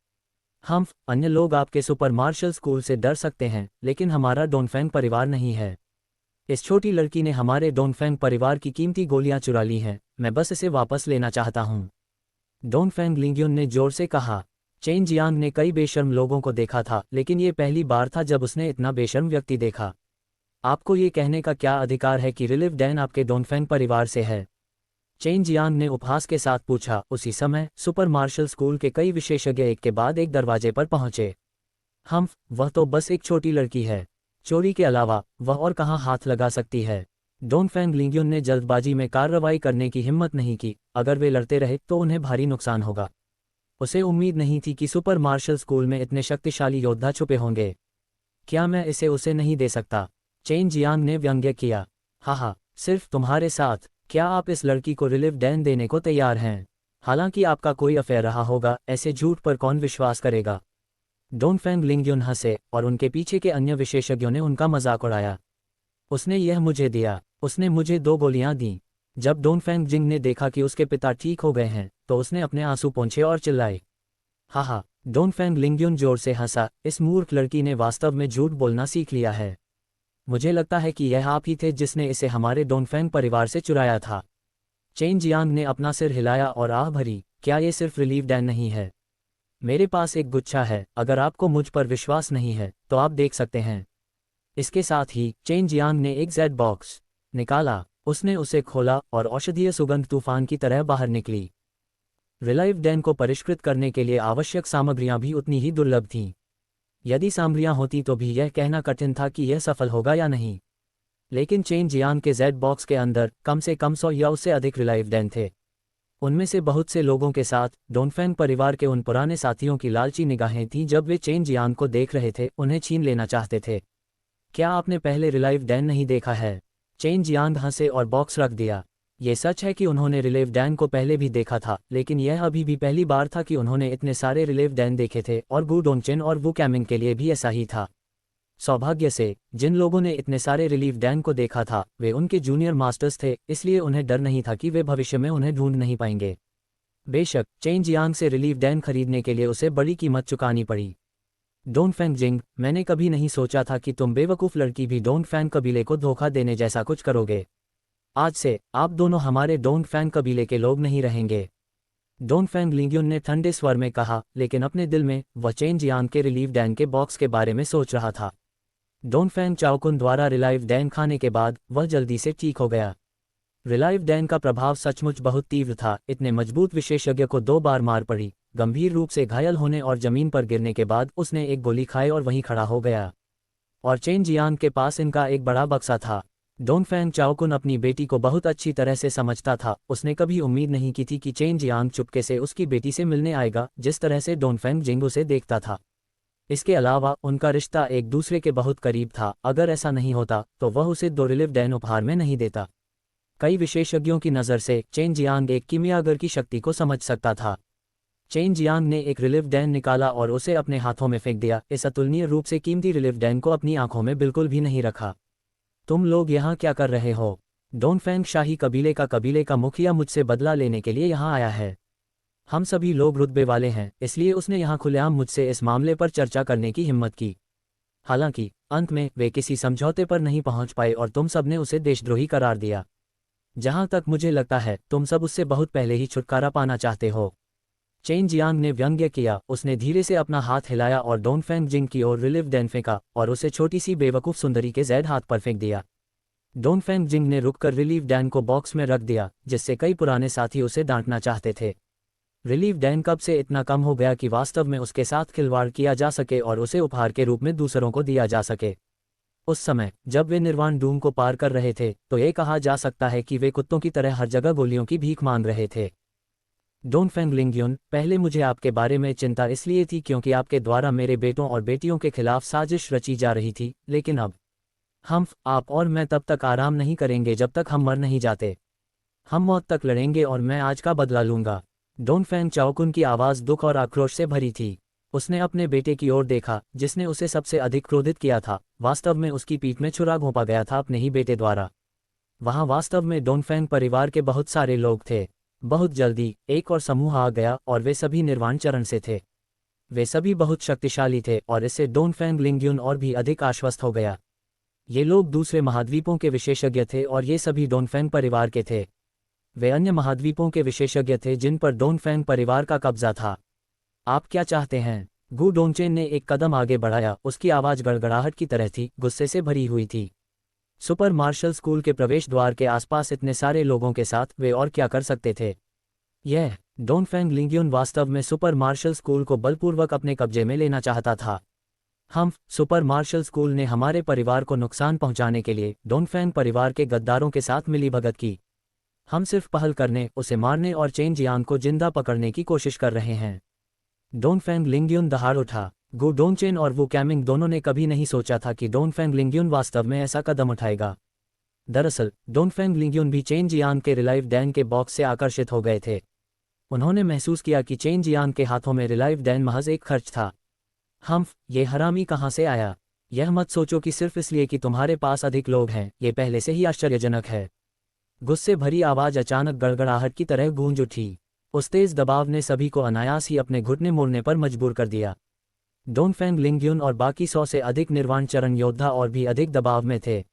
A: अन्य लोग आपके सुपर मार्शल स्कूल से डर सकते हैं, लेकिन हमारा डोनफेंग परिवार नहीं है। इस छोटी लड़की ने हमारे डोनफेंग परिवार की कीमती गोलियां चुरा ली हैं, मैं बस इसे वापस लेना चाहता हूँ। डोनफेंग लिंगयुन ने जोर से कहा। चेन जियांग ने कई बेशर्म लोगों को देखा था, लेकिन ये पहली बार था जब उसने इतना बेशर्म व्यक्ति देखा। आपको ये कहने का क्या अधिकार है कि रिलिव डैन आपके डोनफेंग परिवार से है? चेन जियांग ने उपहास के साथ पूछा। उसी समय सुपर मार्शल स्कूल के कई विशेषज्ञ एक के बाद एक दरवाजे पर पहुंचे। वह तो बस एक छोटी लड़की है। चोरी के अलावा वह और कहाँ हाथ लगा सकती है? डोनफेंग लिंगयुन ने जल्दबाजी में कार्रवाई करने की हिम्मत नहीं की। अगर वे लड़ते रहे तो उन्हें भारी नुकसान होगा। उसे उम्मीद नहीं थी कि सुपर मार्शल स्कूल में इतने शक्तिशाली योद्धा छुपे होंगे। क्या मैं इसे उसे नहीं दे सकता? चेन जियांग ने व्यंग्य किया। हा, सिर्फ तुम्हारे साथ। क्या आप इस लड़की को रिलिव डैन देने को तैयार हैं? हालांकि आपका कोई अफेयर रहा होगा, ऐसे झूठ पर कौन विश्वास करेगा? डोनफेंग लिंगयुन हंसे और उनके पीछे के अन्य विशेषज्ञों ने उनका मजाक उड़ाया। उसने यह मुझे दिया, उसने मुझे 2 गोलियां दी। जब डोनफेंग जिंग ने देखा कि उसके पिता ठीक हो गए हैं, तो उसने अपने आंसू पोंछे और चिल्लाए। हा, डोनफेंग लिंगयुन जोर से हंसा। इस मूर्ख लड़की ने वास्तव में झूठ बोलना सीख लिया है। मुझे लगता है कि यह आप ही थे जिसने इसे हमारे डोनफेंग परिवार से चुराया था। चेन जियांग ने अपना सिर हिलाया और आह भरी। क्या ये सिर्फ रिलीफ डैन नहीं है? मेरे पास एक गुच्छा है। अगर आपको मुझ पर विश्वास नहीं है तो आप देख सकते हैं। इसके साथ ही चेन जियांग ने एक जेड बॉक्स निकाला। उसने उसे खोला और औषधीय सुगंध तूफान की तरह बाहर निकली। रिलाइव डैन को परिष्कृत करने के लिए आवश्यक सामग्रियां भी उतनी ही दुर्लभ थीं। यदि सामग्रियां होती तो भी यह कहना कठिन था कि यह सफल होगा या नहीं। लेकिन चेन जियांग के जेड बॉक्स के अंदर कम से कम 100 या उससे अधिक रिलाइव डैन थे। उनमें से बहुत से लोगों के साथ डोनफेंग परिवार के उन पुराने साथियों की लालची निगाहें थीं। जब वे चेन जियांग को देख रहे थे, उन्हें छीन लेना चाहते थे। क्या आपने पहले रिलाइव डैन नहीं देखा है? चेन जियांग हंसे और बॉक्स रख दिया। ये सच है कि उन्होंने रिलेव डैन को पहले भी देखा था, लेकिन यह अभी भी पहली बार था कि उन्होंने इतने सारे रिलेव डैन देखे थे, और गु डोनचेन और वू कैमिंग के लिए भी ऐसा ही था। सौभाग्य से जिन लोगों ने इतने सारे रिलीफ डैन को देखा था वे उनके जूनियर मास्टर्स थे, इसलिए उन्हें डर नहीं था कि वे भविष्य में उन्हें ढूंढ नहीं पाएंगे। बेशक चेन जियांग से रिलीफ डैन खरीदने के लिए उसे बड़ी कीमत चुकानी पड़ी। डोंगफेंग जिंग, मैंने कभी नहीं सोचा था कि तुम बेवकूफ़ लड़की भी डोंगफेंग कबीले को धोखा देने जैसा कुछ करोगे। आज से आप दोनों हमारे डोंगफेंग कबीले के लोग नहीं रहेंगे। डोंगफेंग लिंग्युन ने ठंडे स्वर में कहा, लेकिन अपने दिल में वह चेन जियांग के रिलीव डैन के बॉक्स के बारे में सोच रहा था। डोंगफेंग चाओकुन द्वारा रिलाइव डैन खाने के बाद वह जल्दी से ठीक हो गया। रिलाइव डैन का प्रभाव सचमुच बहुत तीव्र था, इतने मजबूत विशेषज्ञ को 2 बार मार पड़ी। गंभीर रूप से घायल होने और जमीन पर गिरने के बाद उसने एक गोली खाई और वहीं खड़ा हो गया। और चेन जियांग के पास इनका एक बड़ा बक्सा था। डोंगफेंग चाओकुन अपनी बेटी को बहुत अच्छी तरह से समझता था। उसने कभी उम्मीद नहीं की थी कि चेन जियांग चुपके से उसकी बेटी से मिलने आएगा, जिस तरह से डोंगफेंग जिंग उसे देखता था। इसके अलावा उनका रिश्ता एक दूसरे के बहुत करीब था। अगर ऐसा नहीं होता तो वह उसे 2 रिलिव डैन उपहार में नहीं देता। कई विशेषज्ञों की नज़र से चेन जियांग एक कीमियागर की शक्ति को समझ सकता था। चेन जियांग ने एक रिलिव डैन निकाला और उसे अपने हाथों में फेंक दिया। इस अतुलनीय रूप से कीमती रिलिव डैन को अपनी आंखों में बिल्कुल भी नहीं रखा। तुम लोग यहाँ क्या कर रहे हो? डोंगफेंग शाही कबीले का मुखिया मुझसे बदला लेने के लिए यहाँ आया है। हम सभी लोग रुतबे वाले हैं, इसलिए उसने यहाँ खुलेआम मुझसे इस मामले पर चर्चा करने की हिम्मत की। हालांकि अंत में वे किसी समझौते पर नहीं पहुंच पाए और तुम सब ने उसे देशद्रोही करार दिया। जहां तक मुझे लगता है तुम सब उससे बहुत पहले ही छुटकारा पाना चाहते हो। चेन जियांग ने व्यंग्य किया। उसने धीरे से अपना हाथ हिलाया और डोंगफेंग जिंग की ओर रिलिव डैन फेंका और उसे छोटी सी बेवकूफ़ सुंदरी के जैद हाथ पर फेंक दिया। डोंगफेंग जिंग ने रुककर रिलीव डैन को बॉक्स में रख दिया, जिससे कई पुराने साथी उसे डांटना चाहते थे। रिलीव डैन कब से इतना कम हो गया कि वास्तव में उसके साथ खिलवाड़ किया जा सके और उसे उपहार के रूप में दूसरों को दिया जा सके। उस समय जब वे निर्वाण डूम को पार कर रहे थे तो ये कहा जा सकता है कि वे कुत्तों की तरह हर जगह गोलियों की भीख मांग रहे थे। डोंगफेंग लिंग्युन, पहले मुझे आपके बारे में चिंता इसलिए थी क्योंकि आपके द्वारा मेरे बेटों और बेटियों के खिलाफ साजिश रची जा रही थी, लेकिन अब आप और मैं तब तक आराम नहीं करेंगे जब तक हम मर नहीं जाते। हम मौत तक लड़ेंगे और मैं आज का बदला लूंगा। डोंगफेंग चाओकुन की आवाज़ दुख और आक्रोश से भरी थी। उसने अपने बेटे की ओर देखा, जिसने उसे सबसे अधिक क्रोधित किया था। वास्तव में उसकी पीठ में छुरा घोंपा गया था अपने ही बेटे द्वारा। वहां वास्तव में डोंगफेंग परिवार के बहुत सारे लोग थे। बहुत जल्दी एक और समूह आ गया और वे सभी निर्वाण चरण से थे। वे सभी बहुत शक्तिशाली थे और इससे डोंगफेंग लिंग्युन और भी अधिक आश्वस्त हो गया। ये लोग दूसरे महाद्वीपों के विशेषज्ञ थे और ये सभी डोंगफेंग परिवार के थे। वे अन्य महाद्वीपों के विशेषज्ञ थे जिन पर डोंगफेंग परिवार का कब्जा था। आप क्या चाहते हैं? गु डोंगचेन ने एक कदम आगे बढ़ाया। उसकी आवाज़ गड़गड़ाहट की तरह थी, गुस्से से भरी हुई थी। सुपर मार्शल स्कूल के प्रवेश द्वार के आसपास इतने सारे लोगों के साथ वे और क्या कर सकते थे? यह डोंगफेंग लिंग्युन वास्तव में सुपर मार्शल स्कूल को बलपूर्वक अपने कब्जे में लेना चाहता था। हम सुपर मार्शल स्कूल ने हमारे परिवार को नुकसान पहुंचाने के लिए डोंगफेंग परिवार के गद्दारों के साथ मिलीभगत की। हम सिर्फ पहल करने, उसे मारने और चेन जियांग को जिंदा पकड़ने की कोशिश कर रहे हैं। डोंगफेंग लिंग्युन दहाड़ उठा। गु डोंगचेन और वू कैमिंग दोनों ने कभी नहीं सोचा था कि डोंगफेंग लिंग्युन वास्तव में ऐसा कदम उठाएगा। दरअसल डोंगफेंग लिंग्युन भी चेन जियांग के रिलाइव डैन के बॉक्स से आकर्षित हो गए थे। उन्होंने महसूस किया कि चेन जियांग के हाथों में रिलाइव डैन महज एक खर्च था। ये हरामी कहाँ से आया? यह मत सोचो कि सिर्फ इसलिए कि तुम्हारे पास अधिक लोग हैं, ये पहले से ही आश्चर्यजनक है। गुस्से भरी आवाज अचानक गड़गड़ाहट की तरह गूंज उठी। उस तेज दबाव ने सभी को अनायास ही अपने घुटने मोड़ने पर मजबूर कर दिया। डोंगफेंग लिंग्युन और बाकी 100 से अधिक निर्वाण चरण योद्धा और भी अधिक दबाव में थे।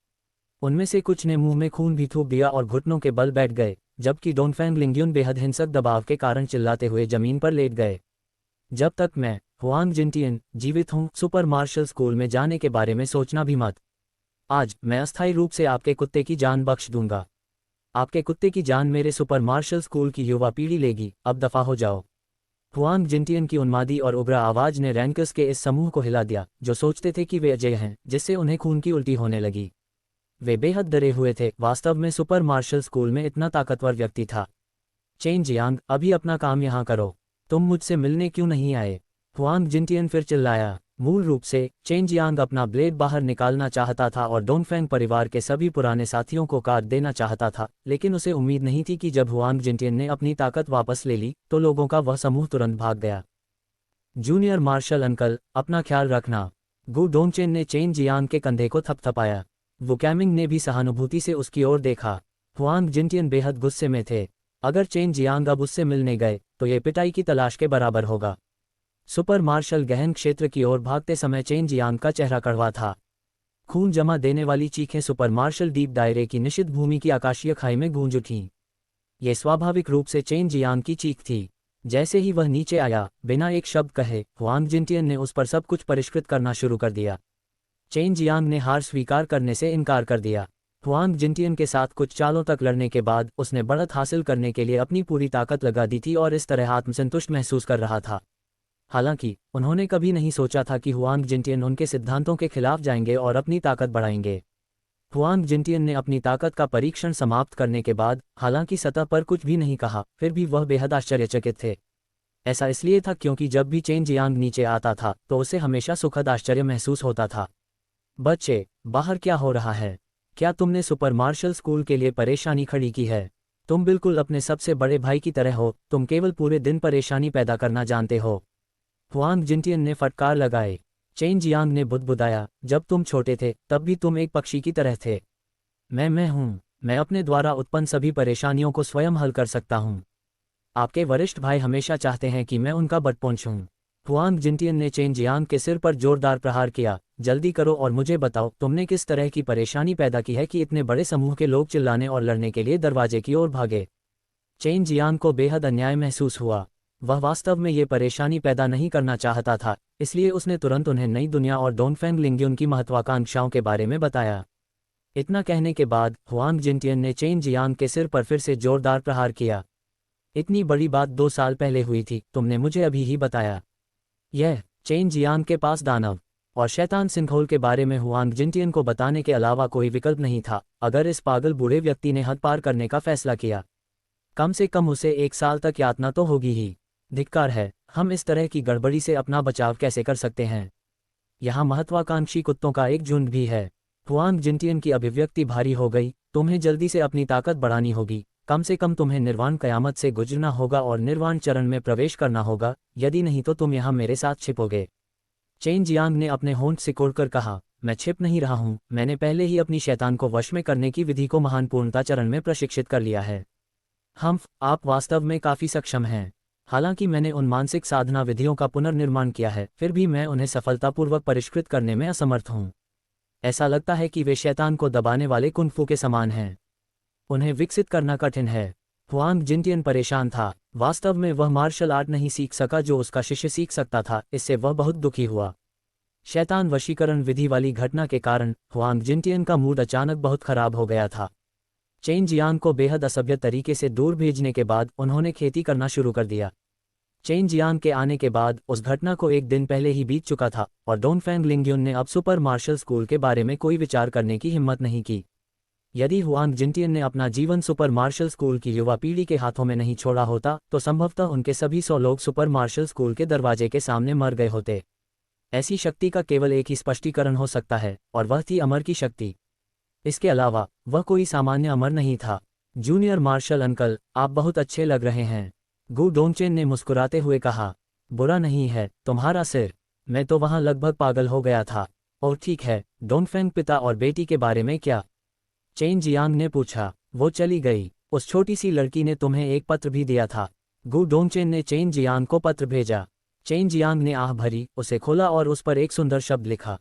A: उनमें से कुछ ने मुंह में खून भी थूक दिया और घुटनों के बल बैठ गए, जबकि डोंगफेंग लिंग्युन बेहद हिंसक दबाव के कारण चिल्लाते हुए जमीन पर लेट गए। जब तक मैं हुआंग जिनटियन जीवित हूँ, सुपर मार्शल स्कूल में जाने के बारे में सोचना भी मत। आज मैं अस्थायी रूप से आपके कुत्ते की जान बख्श दूंगा। आपके कुत्ते की जान मेरे सुपर मार्शल स्कूल की युवा पीढ़ी लेगी। अब दफा हो जाओ। हुआंग जिनटियन की उन्मादी और उग्र आवाज ने रैंकर्स के इस समूह को हिला दिया, जो सोचते थे कि वे अजय हैं, जिससे उन्हें खून की उल्टी होने लगी। वे बेहद डरे हुए थे। वास्तव में सुपर मार्शल स्कूल में इतना ताकतवर व्यक्ति था। चेन जियांग, अभी अपना काम यहाँ करो। तुम मुझसे मिलने क्यों नहीं आए? हुआंग जिनटियन फिर चिल्लाया। मूल रूप से चेन जियांग अपना ब्लेड बाहर निकालना चाहता था और डोंगफेंग परिवार के सभी पुराने साथियों को काट देना चाहता था, लेकिन उसे उम्मीद नहीं थी कि जब हुआंग जिनटियन ने अपनी ताकत वापस ले ली तो लोगों का वह समूह तुरंत भाग गया। जूनियर मार्शल अंकल, अपना ख्याल रखना। गु डोंगचेन ने चेन जियांग के कंधे को थपथपाया। वू कैमिंग ने भी सहानुभूति से उसकी ओर देखा। हुआंग जिनटियन बेहद गुस्से में थे। अगर चेन जियांग अब उससे मिलने गए तो ये पिटाई की तलाश के बराबर होगा। सुपर मार्शल गहन क्षेत्र की ओर भागते समय चेन जियांग का चेहरा कड़वा था। खून जमा देने वाली चीखें सुपर मार्शल डीप दायरे की निषिद्ध भूमि की आकाशीय खाई में गूंज उठीं। ये स्वाभाविक रूप से चेन जियांग की चीख थी। जैसे ही वह नीचे आया, बिना एक शब्द कहे हुआंग जिनटियन ने उस पर सब कुछ परिष्कृत करना शुरू कर दिया। चेन जियांग ने हार स्वीकार करने से इनकार कर दिया। हुआंग जिनटियन के साथ कुछ चालों तक लड़ने के बाद उसने बढ़त हासिल करने के लिए अपनी पूरी ताकत लगा दी थी और इस तरह आत्मसंतुष्ट महसूस कर रहा था। हालांकि उन्होंने कभी नहीं सोचा था कि हुआंग जिनटियन उनके सिद्धांतों के खिलाफ जाएंगे और अपनी ताकत बढ़ाएंगे। हुआंग जिनटियन ने अपनी ताकत का परीक्षण समाप्त करने के बाद हालांकि सतह पर कुछ भी नहीं कहा, फिर भी वह बेहद आश्चर्यचकित थे। ऐसा इसलिए था क्योंकि जब भी चेन जियांग नीचे आता था तो उसे हमेशा सुखद आश्चर्य महसूस होता था। बच्चे, बाहर क्या हो रहा है? क्या तुमने सुपर मार्शल स्कूल के लिए परेशानी खड़ी की है? तुम बिल्कुल अपने सबसे बड़े भाई की तरह हो, तुम केवल पूरे दिन परेशानी पैदा करना जानते हो। हुआंग जिनटियन ने फटकार लगाए। चेन जियांग ने बुदबुदाया, जब तुम छोटे थे तब भी तुम एक पक्षी की तरह थे। मैं हूँ। मैं अपने द्वारा उत्पन्न सभी परेशानियों को स्वयं हल कर सकता हूँ। आपके वरिष्ठ भाई हमेशा चाहते हैं कि मैं उनका बटपोंछ हूँ। हुआंग जिनटियन ने चेन जियांग के सिर पर जोरदार प्रहार किया। जल्दी करो और मुझे बताओ तुमने किस तरह की परेशानी पैदा की है कि इतने बड़े समूह के लोग चिल्लाने और लड़ने के लिए दरवाजे की ओर भागे। चेन जियांग को बेहद अन्याय महसूस हुआ। वह वास्तव में ये परेशानी पैदा नहीं करना चाहता था, इसलिए उसने तुरंत उन्हें नई दुनिया और डोनफेंग लिंग्युन की महत्वाकांक्षाओं के बारे में बताया। इतना कहने के बाद हुआंग जिनटियन ने चेन जियांग के सिर पर फिर से जोरदार प्रहार किया। इतनी बड़ी बात 2 साल पहले हुई थी, तुमने मुझे अभी ही बताया। यह चेन जियांग के पास दानव और शैतान सिंघोल के बारे में हुआंग जिनटियन को बताने के अलावा कोई विकल्प नहीं था। अगर इस पागल बूढ़े व्यक्ति ने हद पार करने का फैसला किया, कम से कम उसे 1 साल तक यातना तो होगी ही। धिक्कार है, हम इस तरह की गड़बड़ी से अपना बचाव कैसे कर सकते हैं? यहाँ महत्वाकांक्षी कुत्तों का एक झुंड भी है। हुआंग जिनटियन की अभिव्यक्ति भारी हो गई। तुम्हें जल्दी से अपनी ताकत बढ़ानी होगी। कम से कम तुम्हें निर्वाण कयामत से गुजरना होगा और निर्वाण चरण में प्रवेश करना होगा, यदि नहीं तो तुम यहाँ मेरे साथ छिपोगे। चेन जियांग ने अपने होंठ सिकोड़कर कहा, मैं छिप नहीं रहा हूँ, मैंने पहले ही अपनी शैतान को वश में करने की विधि को महान पूर्णता चरण में प्रशिक्षित कर लिया है। आप वास्तव में काफ़ी सक्षम हैं। हालांकि मैंने उन मानसिक साधना विधियों का पुनर्निर्माण किया है, फिर भी मैं उन्हें सफलतापूर्वक परिष्कृत करने में असमर्थ हूँ। ऐसा लगता है कि वे शैतान को दबाने वाले कुंफू के समान हैं। उन्हें विकसित करना कठिन है। हुआंग जिनटियन परेशान था। वास्तव में वह मार्शल आर्ट नहीं सीख सका जो उसका शिष्य सीख सकता था। इससे वह बहुत दुखी हुआ। शैतान वशीकरण विधि वाली घटना के कारण हुआंग जिनटियन का मूड अचानक बहुत खराब हो गया था। चेन जियांग को बेहद असभ्य तरीके से दूर भेजने के बाद उन्होंने खेती करना शुरू कर दिया। चेन जियांग के आने के बाद उस घटना को 1 दिन पहले ही बीत चुका था और डोनफेंग लिंग्युन ने अब सुपर मार्शल स्कूल के बारे में कोई विचार करने की हिम्मत नहीं की। यदि हुआंग जिनटियन ने अपना जीवन सुपर मार्शल स्कूल की युवा पीढ़ी के हाथों में नहीं छोड़ा होता तो संभवतः उनके सभी 100 लोग सुपर मार्शल स्कूल के दरवाजे के सामने मर गए होते। ऐसी शक्ति का केवल एक ही स्पष्टीकरण हो सकता है, और वह थी अमर की शक्ति। इसके अलावा वह कोई सामान्य अमर नहीं था। जूनियर मार्शल अंकल, आप बहुत अच्छे लग रहे हैं, गु डोंगचेन ने मुस्कुराते हुए कहा। बुरा नहीं है, तुम्हारा सिर। मैं तो वहां लगभग पागल हो गया था। और ठीक है, डोनफेंग पिता और बेटी के बारे में क्या? चेन जियांग ने पूछा। वो चली गई। उस छोटी सी लड़की ने तुम्हें एक पत्र भी दिया था। गु डोंगचेन ने चेन जियांग को पत्र भेजा। चेन जियांग ने आह भरी, उसे खोला और उस पर एक सुंदर शब्द लिखा।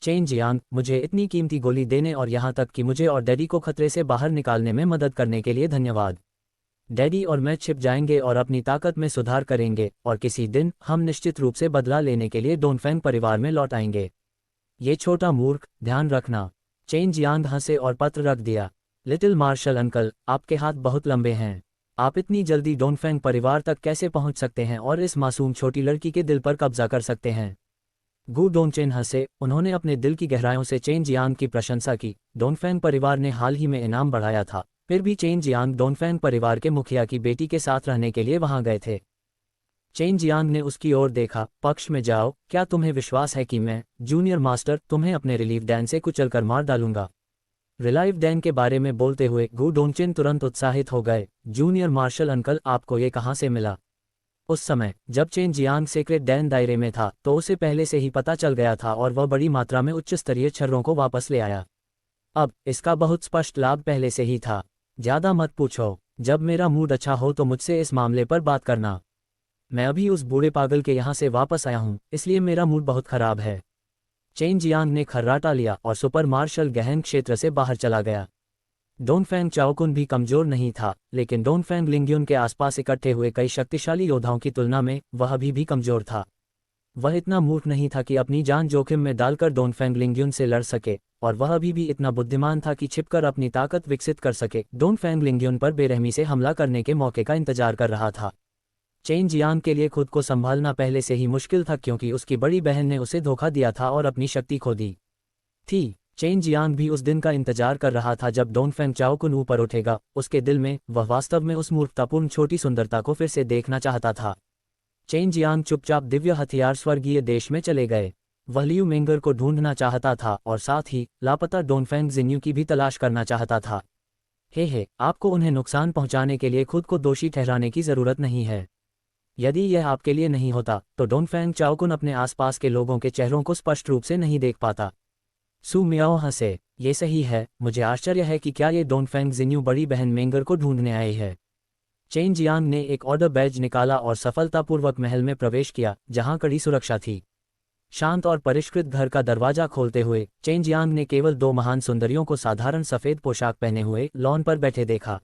A: चेन जियांग, मुझे इतनी कीमती गोली देने और यहाँ तक कि मुझे और डैडी को खतरे से बाहर निकालने में मदद करने के लिए धन्यवाद। डैडी और मैं छिप जाएंगे और अपनी ताकत में सुधार करेंगे, और किसी दिन हम निश्चित रूप से बदला लेने के लिए डोनफेंग परिवार में लौट आएंगे। ये छोटा मूर्ख, ध्यान रखना। चेन जियांग हंसे और पत्र रख दिया। लिटिल मार्शल अंकल, आपके हाथ बहुत लंबे हैं। आप इतनी जल्दी डोनफेंग परिवार तक कैसे पहुंच सकते हैं और इस मासूम छोटी लड़की के दिल पर कब्जा कर सकते हैं? गु डोंगचेन हंसे। उन्होंने अपने दिल की गहराइयों से चेन जियांग की प्रशंसा की। डोनफेंग परिवार ने हाल ही में इनाम बढ़ाया था, फिर भी चेन जियांग डोनफेंग परिवार के मुखिया की बेटी के साथ रहने के लिए वहां गए थे। चेन जियांग ने उसकी ओर देखा। पक्ष में जाओ। क्या तुम्हें विश्वास है कि मैं, जूनियर मास्टर, तुम्हें अपने रिलीफ डैन से कुचलकर मार डालूंगा? रिलाइव डैन के बारे में बोलते हुए गु डोंगचेन तुरंत उत्साहित हो गए। जूनियर मार्शल अंकल, आपको ये कहाँ से मिला? उस समय जब चेन जियांग सेक्रेट डैन दायरे में था तो उसे पहले से ही पता चल गया था और वह बड़ी मात्रा में उच्च स्तरीय छर्रों को वापस ले आया। अब इसका बहुत स्पष्ट लाभ पहले से ही था। ज्यादा मत पूछो। जब मेरा मूड अच्छा हो तो मुझसे इस मामले पर बात करना। मैं अभी उस बूढ़े पागल के यहाँ से वापस आया हूँ, इसलिए मेरा मूड बहुत खराब है। चेन जियांग ने खर्राटा लिया और सुपर मार्शल गहन क्षेत्र से बाहर चला गया। डोनफेंग चाओकुन भी कमजोर नहीं था, लेकिन डोनफेंग लिंग्युन के आसपास इकट्ठे हुए कई शक्तिशाली योद्धाओं की तुलना में वह अभी भी कमजोर था। वह इतना मूर्ख नहीं था कि अपनी जान जोखिम में डालकर डोनफेंग लिंग्युन से लड़ सके, और वह अभी भी इतना बुद्धिमान था कि छिपकर अपनी ताकत विकसित कर सके। डोनफेंग लिंग्युन पर बेरहमी से हमला करने के मौके का इंतजार कर रहा था। चेन जियांग के लिए खुद को संभालना पहले से ही मुश्किल था, क्योंकि उसकी बड़ी बहन ने उसे धोखा दिया था और अपनी शक्ति खो दी थी। चेन जियांग भी उस दिन का इंतजार कर रहा था जब डोनफेंग चाओकुन ऊपर उठेगा। उसके दिल में वह वास्तव में उस मूर्खतापूर्ण छोटी सुंदरता को फिर से देखना चाहता था। चेन जियांग चुपचाप दिव्य हथियार स्वर्गीय देश में चले गए। वह लियू मेंगर को ढूंढना चाहता था और साथ ही लापता डोनफेंग जिन्यू की भी तलाश करना चाहता था। हे, आपको उन्हें नुकसान पहुंचाने के लिए खुद को दोषी ठहराने की जरूरत नहीं है। यदि यह आपके लिए नहीं होता तो डोनफेंग चाओकुन अपने आसपास के लोगों के चेहरों को स्पष्ट रूप से नहीं देख पाता। सू मियाओ हंसे। ये सही है, मुझे आश्चर्य है कि क्या ये डोनफेंग जिन्यू बड़ी बहन मेंगर को ढूंढने आए हैं। चेन जियांग ने एक ऑर्डर बैज निकाला और सफलतापूर्वक महल में प्रवेश किया, जहां कड़ी सुरक्षा थी। शांत और परिष्कृत घर का दरवाजा खोलते हुए चेन जियांग ने केवल दो महान सुंदरियों को साधारण सफेद पोशाक पहने हुए लॉन पर बैठे देखा।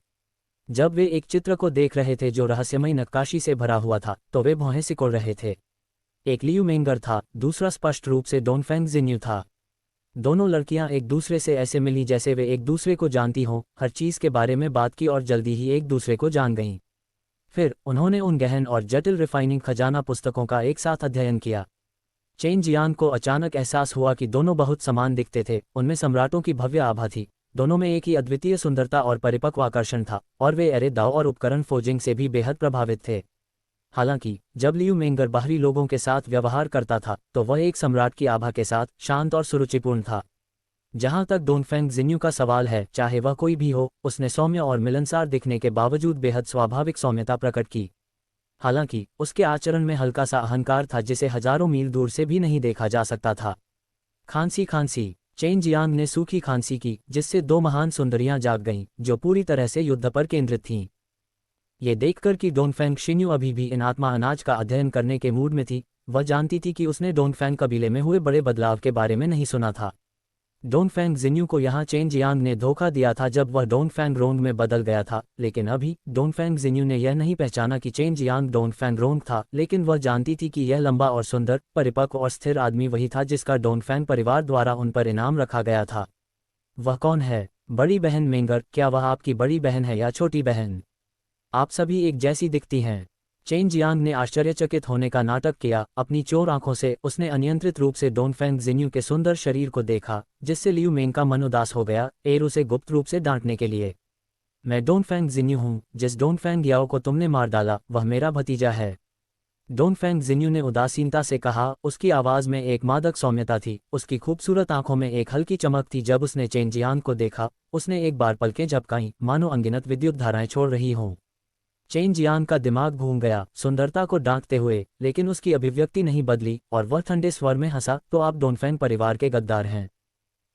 A: जब वे एक चित्र को देख रहे थे जो रहस्यमयी नक्काशी से भरा हुआ था, तो वे भौहें सिकोड़ रहे थे। एक लियू मेंगर था, दूसरा स्पष्ट रूप से डोनफेंग जिन्यू था। दोनों लड़कियां एक दूसरे से ऐसे मिली जैसे वे एक दूसरे को जानती हों, हर चीज के बारे में बात की और जल्दी ही एक दूसरे को जान गईं। फिर उन्होंने उन गहन और जटिल रिफाइनिंग खजाना पुस्तकों का एक साथ अध्ययन किया। चेन जियांग को अचानक एहसास हुआ कि दोनों बहुत समान दिखते थे। उनमें सम्राटों की भव्य आभा थी, दोनों में एक ही अद्वितीय सुंदरता और परिपक्व आकर्षण था, और वे एरे दाव और उपकरण फोजिंग से भी बेहद प्रभावित थे। हालांकि जब लियू मेंगर बाहरी लोगों के साथ व्यवहार करता था तो वह एक सम्राट की आभा के साथ शांत और सुरुचिपूर्ण था। जहां तक डोनफेंग जिन्यू का सवाल है, चाहे वह कोई भी हो, उसने सौम्य और मिलनसार दिखने के बावजूद बेहद स्वाभाविक सौम्यता प्रकट की। हालांकि उसके आचरण में हल्का सा अहंकार था जिसे हजारों मील दूर से भी नहीं देखा जा सकता था। खांसी। चेन जियांग ने सूखी खांसी की, जिससे दो महान सुंदरियां जाग गईं, जो पूरी तरह से युद्ध पर केंद्रित थीं। ये देखकर कि डोनफेंग शिन्यू अभी भी इन आत्मा अनाज का अध्ययन करने के मूड में थी, वह जानती थी कि उसने डोनफेंग कबीले में हुए बड़े बदलाव के बारे में नहीं सुना था। डोनफेंग जिन्यू को यहाँ चेन जियांग ने धोखा दिया था जब वह डोनफेंग रोंग में बदल गया था, लेकिन अभी डोनफेंग जिन्यू ने यह नहीं पहचाना कि चेन जियांग डोनफेंग रोंग था। लेकिन वह जानती थी कि यह लंबा और सुंदर, परिपक्व और स्थिर आदमी वही था जिसका डोनफेंग परिवार द्वारा उन पर इनाम रखा गया था। वह कौन है? बड़ी बहन मेंगर। क्या वह आपकी बड़ी बहन है या छोटी बहन? आप सभी एक जैसी दिखती हैं। चेन जियांग ने आश्चर्यचकित होने का नाटक किया। अपनी चोर आंखों से उसने अनियंत्रित रूप से डोनफेंग जिन्यू के सुंदर शरीर को देखा, जिससे लियू मेंग का मन उदास हो गया, उसे गुप्त रूप से डांटने के लिए। मैं डोनफेंग जिन्यू हूँ। जिस डोनफेंग याओ को तुमने मार डाला वह मेरा भतीजा है। डोनफेंग जिन्यू ने उदासीनता से कहा। उसकी आवाज में एक मादक सौम्यता थी, उसकी खूबसूरत आंखों में एक हल्की चमक थी। जब उसने चेन जियांग को देखा, उसने एक बार पलकें झपकाईं, मानो अनगिनत विद्युत धाराएं छोड़ रही हों। चेन जियांग का दिमाग घूम गया, सुंदरता को डांटते हुए, लेकिन उसकी अभिव्यक्ति नहीं बदली और वह ठंडे स्वर में हंसा। तो आप डोनफेंग परिवार के गद्दार हैं।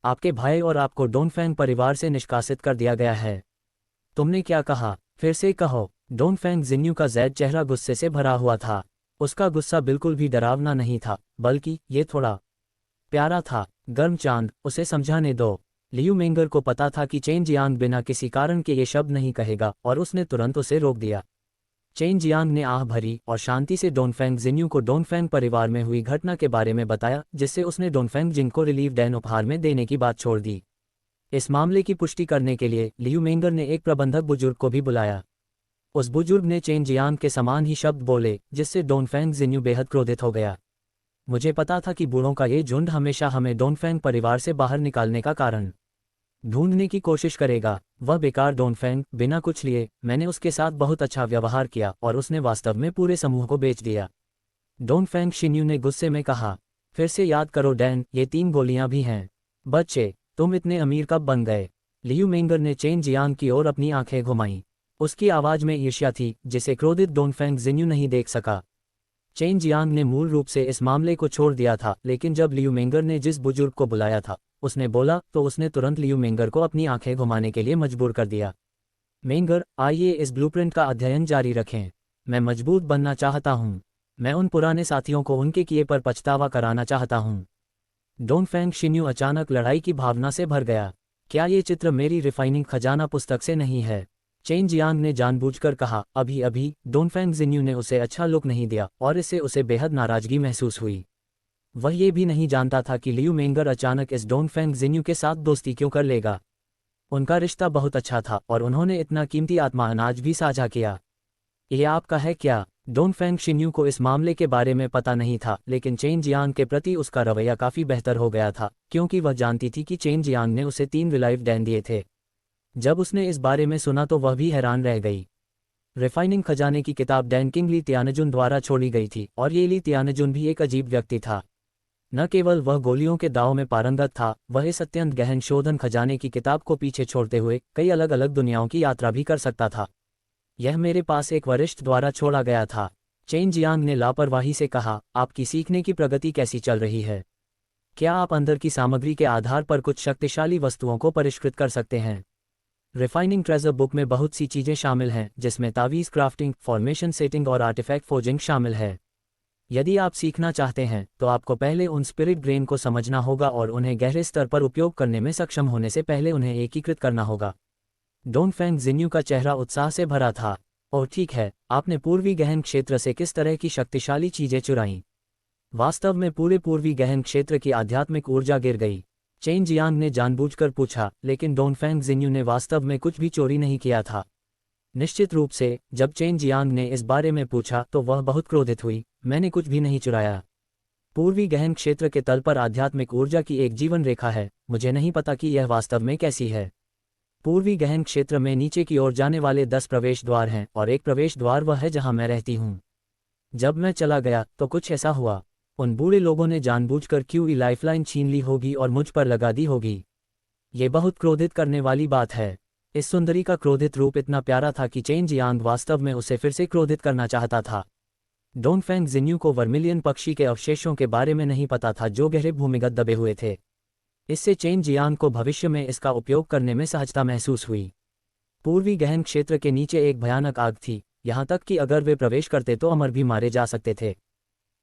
A: आपके भाई और आपको डोनफेंग परिवार से निष्कासित कर दिया गया है। तुमने क्या कहा? फिर से कहो। डोनफेंग जिन्यू का जैद चेहरा गुस्से से भरा हुआ था। उसका गुस्सा बिल्कुल भी डरावना नहीं था, बल्कि ये थोड़ा प्यारा था। गर्म चांद, उसे समझाने दो। लियू मेंगर को पता था कि चेन जियांग बिना किसी कारण के ये शब्द नहीं कहेगा, और उसने तुरंत उसे रोक दिया। चेन जियांग ने आह भरी और शांति से डोनफेंग जिन्यू को डोनफेंग परिवार में हुई घटना के बारे में बताया, जिससे उसने डोनफेंग जिन को रिलीफ डैन उपहार में देने की बात छोड़ दी। इस मामले की पुष्टि करने के लिए लियू मेंगर ने एक प्रबंधक बुजुर्ग को भी बुलाया। उस बुजुर्ग ने चेन जियांग के समान ही शब्द बोले, जिससे डोनफेंग जिन्यू बेहद क्रोधित हो गया। मुझे पता था कि बूढ़ों का ये झुंड हमेशा हमें डोनफेंग परिवार से बाहर निकालने का कारण ढूंढने की कोशिश करेगा। वह बेकार डोनफेंग, बिना कुछ लिए मैंने उसके साथ बहुत अच्छा व्यवहार किया और उसने वास्तव में पूरे समूह को बेच दिया। डोनफेंग शिन्यू ने गुस्से में कहा। फिर से याद करो डैन, ये 3 गोलियां भी हैं। बच्चे, तुम इतने अमीर कब बन गए? लियू मेंगर ने चेन जियांग की ओर अपनी आंखें घुमाईं। उसकी आवाज में ईर्ष्या थी, जिसे क्रोधित डोनफेंग जिन्यू नहीं देख सका। चेन जियांग ने मूल रूप से इस मामले को छोड़ दिया था, लेकिन जब लियू मेंगर ने जिस बुजुर्ग को बुलाया था उसने बोला, तो उसने तुरंत लियू मेंगर को अपनी आंखें घुमाने के लिए मजबूर कर दिया। मेंगर, आइए इस ब्लूप्रिंट का अध्ययन जारी रखें। मैं मजबूत बनना चाहता हूँ। मैं उन पुराने साथियों को उनके किए पर पछतावा कराना चाहता हूँ। डोंगफेंग शिन्यू अचानक लड़ाई की भावना से भर गया। क्या ये चित्र मेरी रिफाइनिंग खजाना पुस्तक से नहीं है? चेन जियांग ने जानबूझकर कहा। अभी अभी डोंगफेंग जिन्यू ने उसे अच्छा लुक नहीं दिया और इससे उसे बेहद नाराजगी महसूस हुई। वह ये भी नहीं जानता था कि लियू मेंगर अचानक इस डोंगफेंग जिन्यू के साथ दोस्ती क्यों कर लेगा। उनका रिश्ता बहुत अच्छा था और उन्होंने इतना कीमती आत्मा अनाज भी साझा किया। ये आपका है क्या? डोंगफेंग शिन्यू को इस मामले के बारे में पता नहीं था, लेकिन चेन जियांग के प्रति उसका रवैया काफ़ी बेहतर हो गया था, क्योंकि वह जानती थी कि चेन जियांग ने उसे 3 रिलाइव डैन दिए थे। जब उसने इस बारे में सुना तो वह भी हैरान रह गई। रिफाइनिंग खजाने की किताब डैन किंग ली तियानजुन द्वारा छोड़ी गई थी, और ये ली तियानजुन भी एक अजीब व्यक्ति था। न केवल वह गोलियों के दाव में पारंगत था, वह इस अत्यंत गहन शोधन खजाने की किताब को पीछे छोड़ते हुए कई अलग अलग दुनियाओं की यात्रा भी कर सकता था। यह मेरे पास एक वरिष्ठ द्वारा छोड़ा गया था। चेन जियांग ने लापरवाही से कहा। आपकी सीखने की प्रगति कैसी चल रही है? क्या आप अंदर की सामग्री के आधार पर कुछ शक्तिशाली वस्तुओं को परिष्कृत कर सकते हैं? रिफाइनिंग ट्रेजर बुक में बहुत सी चीज़ें शामिल हैं, जिसमें तावीज़ क्राफ्टिंग, फॉर्मेशन सेटिंग और आर्टिफैक्ट फोर्जिंग शामिल है। यदि आप सीखना चाहते हैं तो आपको पहले उन स्पिरिट ग्रेन को समझना होगा और उन्हें गहरे स्तर पर उपयोग करने में सक्षम होने से पहले उन्हें एकीकृत करना होगा। डोंगफेंग जिन्यू का चेहरा उत्साह से भरा था। और ठीक है, आपने पूर्वी गहन क्षेत्र से किस तरह की शक्तिशाली चीजें चुराईं? वास्तव में पूरे पूर्वी गहन क्षेत्र की आध्यात्मिक ऊर्जा गिर गई। चेन जियांग ने जानबूझकर पूछा। लेकिन डोंगफेंग जिन्यू ने वास्तव में कुछ भी चोरी नहीं किया था। निश्चित रूप से, जब चेन जियांग ने इस बारे में पूछा तो वह बहुत क्रोधित हुई। मैंने कुछ भी नहीं चुराया। पूर्वी गहन क्षेत्र के तल पर आध्यात्मिक ऊर्जा की एक जीवन रेखा है। मुझे नहीं पता कि यह वास्तव में कैसी है। पूर्वी गहन क्षेत्र में नीचे की ओर जाने वाले 10 प्रवेश द्वार हैं, और एक प्रवेश द्वार वह है जहां मैं रहती हूं। जब मैं चला गया तो कुछ ऐसा हुआ। उन बूढ़े लोगों ने जानबूझकर क्यूई लाइफलाइन छीन ली होगी और मुझ पर लगा दी होगी। ये बहुत क्रोधित करने वाली बात है। इस सुंदरी का क्रोधित रूप इतना प्यारा था कि चेन जियांग वास्तव में उसे फिर से क्रोधित करना चाहता था। डोंगफेंग जिन्यू को वर्मिलियन पक्षी के अवशेषों के बारे में नहीं पता था जो गहरे भूमिगत दबे हुए थे। इससे चेन जियांग को भविष्य में इसका उपयोग करने में सहजता महसूस हुई। पूर्वी गहन क्षेत्र के नीचे एक भयानक आग थी, यहाँ तक कि अगर वे प्रवेश करते तो अमर भी मारे जा सकते थे।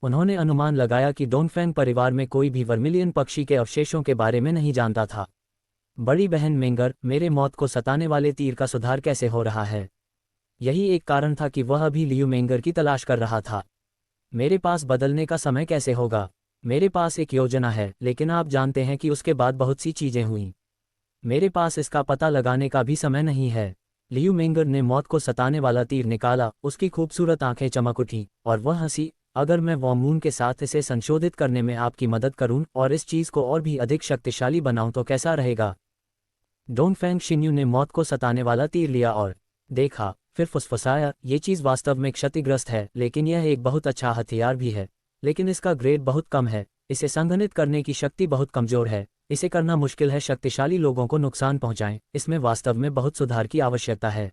A: उन्होंने अनुमान लगाया कि डोंगफेंग परिवार में कोई भी वर्मिलियन पक्षी के अवशेषों के बारे में नहीं जानता था। बड़ी बहन मेंगर, मेरे मौत को सताने वाले तीर का सुधार कैसे हो रहा है? यही एक कारण था कि वह अभी लियू मेंगर की तलाश कर रहा था। मेरे पास बदलने का समय कैसे होगा? मेरे पास एक योजना है, लेकिन आप जानते हैं कि उसके बाद बहुत सी चीजें हुईं। मेरे पास इसका पता लगाने का भी समय नहीं है। लियू मेंगर ने मौत को सताने वाला तीर निकाला, उसकी खूबसूरत आंखें चमक उठी और वह हंसी। अगर मैं वॉमून के साथ इसे संशोधित करने में आपकी मदद करूं और इस चीज को और भी अधिक शक्तिशाली बनाऊं तो कैसा रहेगा? डोंगफेंग शिन्यू ने मौत को सताने वाला तीर लिया और देखा, फिर फुसफुसाया। ये चीज़ वास्तव में क्षतिग्रस्त है, लेकिन यह एक बहुत अच्छा हथियार भी है। लेकिन इसका ग्रेड बहुत कम है। इसे संघनित करने की शक्ति बहुत कमजोर है। इसे करना मुश्किल है। शक्तिशाली लोगों को नुकसान पहुंचाएं। इसमें वास्तव में बहुत सुधार की आवश्यकता है।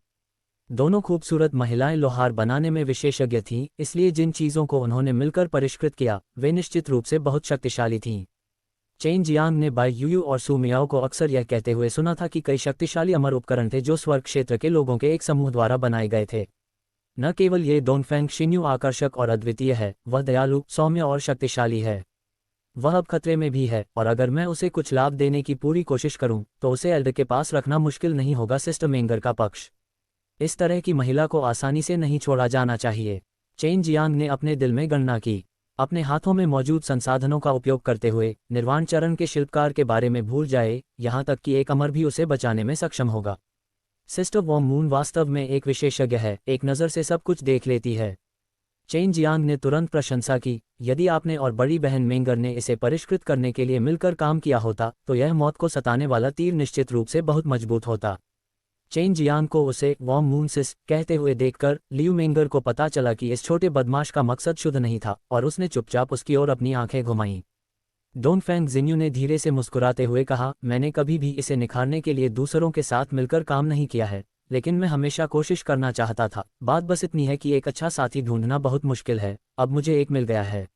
A: दोनों खूबसूरत महिलाएं लोहार बनाने में विशेषज्ञ थीं, इसलिए जिन चीज़ों को उन्होंने मिलकर परिष्कृत किया वे निश्चित रूप से बहुत शक्तिशाली थीं। चेन जियांग ने बाई यूयू और सू मियाओ को अक्सर यह कहते हुए सुना था कि कई शक्तिशाली अमर उपकरण थे जो स्वर्ग क्षेत्र के लोगों के एक समूह द्वारा बनाए गए थे। न केवल ये डोंगफेंग शिन्यू आकर्षक और अद्वितीय है, वह दयालु, सौम्य और शक्तिशाली है। वह अब खतरे में भी है, और अगर मैं उसे कुछ लाभ देने की पूरी कोशिश करूं तो उसे एल्डर के पास रखना मुश्किल नहीं होगा। सिस्टर मेंगर का पक्ष। इस तरह की महिला को आसानी से नहीं छोड़ा जाना चाहिए। चेन जियांग ने अपने दिल में गणना की। अपने हाथों में मौजूद संसाधनों का उपयोग करते हुए निर्वाण चरण के शिल्पकार के बारे में भूल जाए, यहाँ तक कि एक अमर भी उसे बचाने में सक्षम होगा। सिस्टर वॉमून वास्तव में एक विशेषज्ञ है, एक नज़र से सब कुछ देख लेती है। चेन जियांग ने तुरंत प्रशंसा की। यदि आपने और बड़ी बहन मेंगर ने इसे परिष्कृत करने के लिए मिलकर काम किया होता तो यह मौत को सताने वाला तीर निश्चित रूप से बहुत मजबूत होता। चेन जियांग को उसे वॉमून सिस कहते हुए देखकर लियू मेंगर को पता चला कि इस छोटे बदमाश का मकसद शुद्ध नहीं था, और उसने चुपचाप उसकी ओर अपनी आंखें घुमाईं। डोंगफेंग जिन्यू ने धीरे से मुस्कुराते हुए कहा, मैंने कभी भी इसे निखारने के लिए दूसरों के साथ मिलकर काम नहीं किया है, लेकिन मैं हमेशा कोशिश करना चाहता था। बात बस इतनी है कि एक अच्छा साथी ढूंढना बहुत मुश्किल है। अब मुझे एक मिल गया है।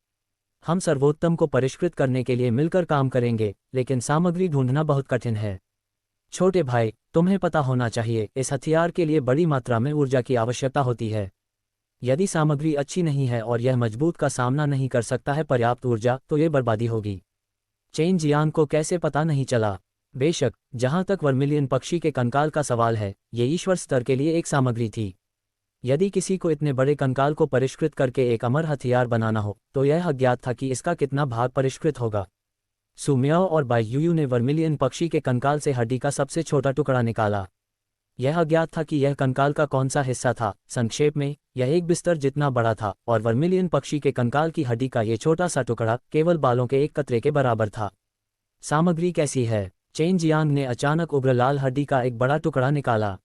A: हम सर्वोत्तम को परिष्कृत करने के लिए मिलकर काम करेंगे, लेकिन सामग्री ढूंढना बहुत कठिन है। छोटे भाई, तुम्हें पता होना चाहिए, इस हथियार के लिए बड़ी मात्रा में ऊर्जा की आवश्यकता होती है। यदि सामग्री अच्छी नहीं है और यह मजबूत का सामना नहीं कर सकता है पर्याप्त ऊर्जा, तो ये बर्बादी होगी। चेन जियांग को कैसे पता नहीं चला? बेशक, जहां तक वर्मिलियन पक्षी के कंकाल का सवाल है, ये ईश्वर स्तर के लिए एक सामग्री थी। यदि किसी को इतने बड़े कंकाल को परिष्कृत करके एक अमर हथियार बनाना हो, तो यह अज्ञात था कि इसका कितना भाग परिष्कृत होगा। सुमियाओ और बाइयुयू ने वर्मिलियन पक्षी के कंकाल से हड्डी का सबसे छोटा टुकड़ा निकाला। यह अज्ञात था कि यह कंकाल का कौन सा हिस्सा था। संक्षेप में, यह एक बिस्तर जितना बड़ा था और वर्मिलियन पक्षी के कंकाल की हड्डी का ये छोटा सा टुकड़ा केवल बालों के एक कतरे के बराबर था। सामग्री कैसी है? चेन जियांग ने अचानक उभर लाल हड्डी का एक बड़ा टुकड़ा निकाला।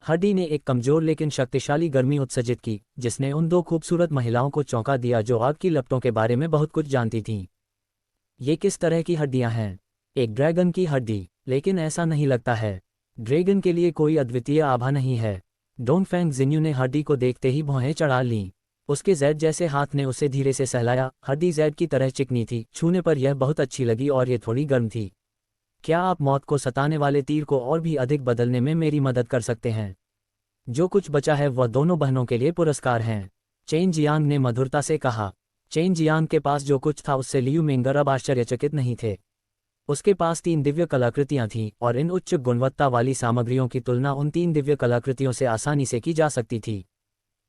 A: हड्डी ने एक कमजोर लेकिन शक्तिशाली गर्मी उत्सर्जित की, जिसने उन दो खूबसूरत महिलाओं को चौंका दिया जो आग की लपटों के बारे में बहुत कुछ जानती थीं। ये किस तरह की हड्डियां हैं? एक ड्रैगन की हड्डी, लेकिन ऐसा नहीं लगता है। ड्रैगन के लिए कोई अद्वितीय आभा नहीं है। डोंगफेंग जिन्यू ने हड्डी को देखते ही भौहें चढ़ा लीं। उसके जैद जैसे हाथ ने उसे धीरे से सहलाया। हड्डी जैद की तरह चिकनी थी, छूने पर यह बहुत अच्छी लगी और ये थोड़ी गर्म थी। क्या आप मौत को सताने वाले तीर को और भी अधिक बदलने में मेरी मदद कर सकते हैं? जो कुछ बचा है वह दोनों बहनों के लिए पुरस्कार हैं, चेन जियांग ने मधुरता से कहा। चेन जियांग के पास जो कुछ था उससे लियू मिंगर अब आश्चर्यचकित नहीं थे। उसके पास 3 दिव्य कलाकृतियां थीं और इन उच्च गुणवत्ता वाली सामग्रियों की तुलना उन 3 दिव्य कलाकृतियों से आसानी से की जा सकती थी।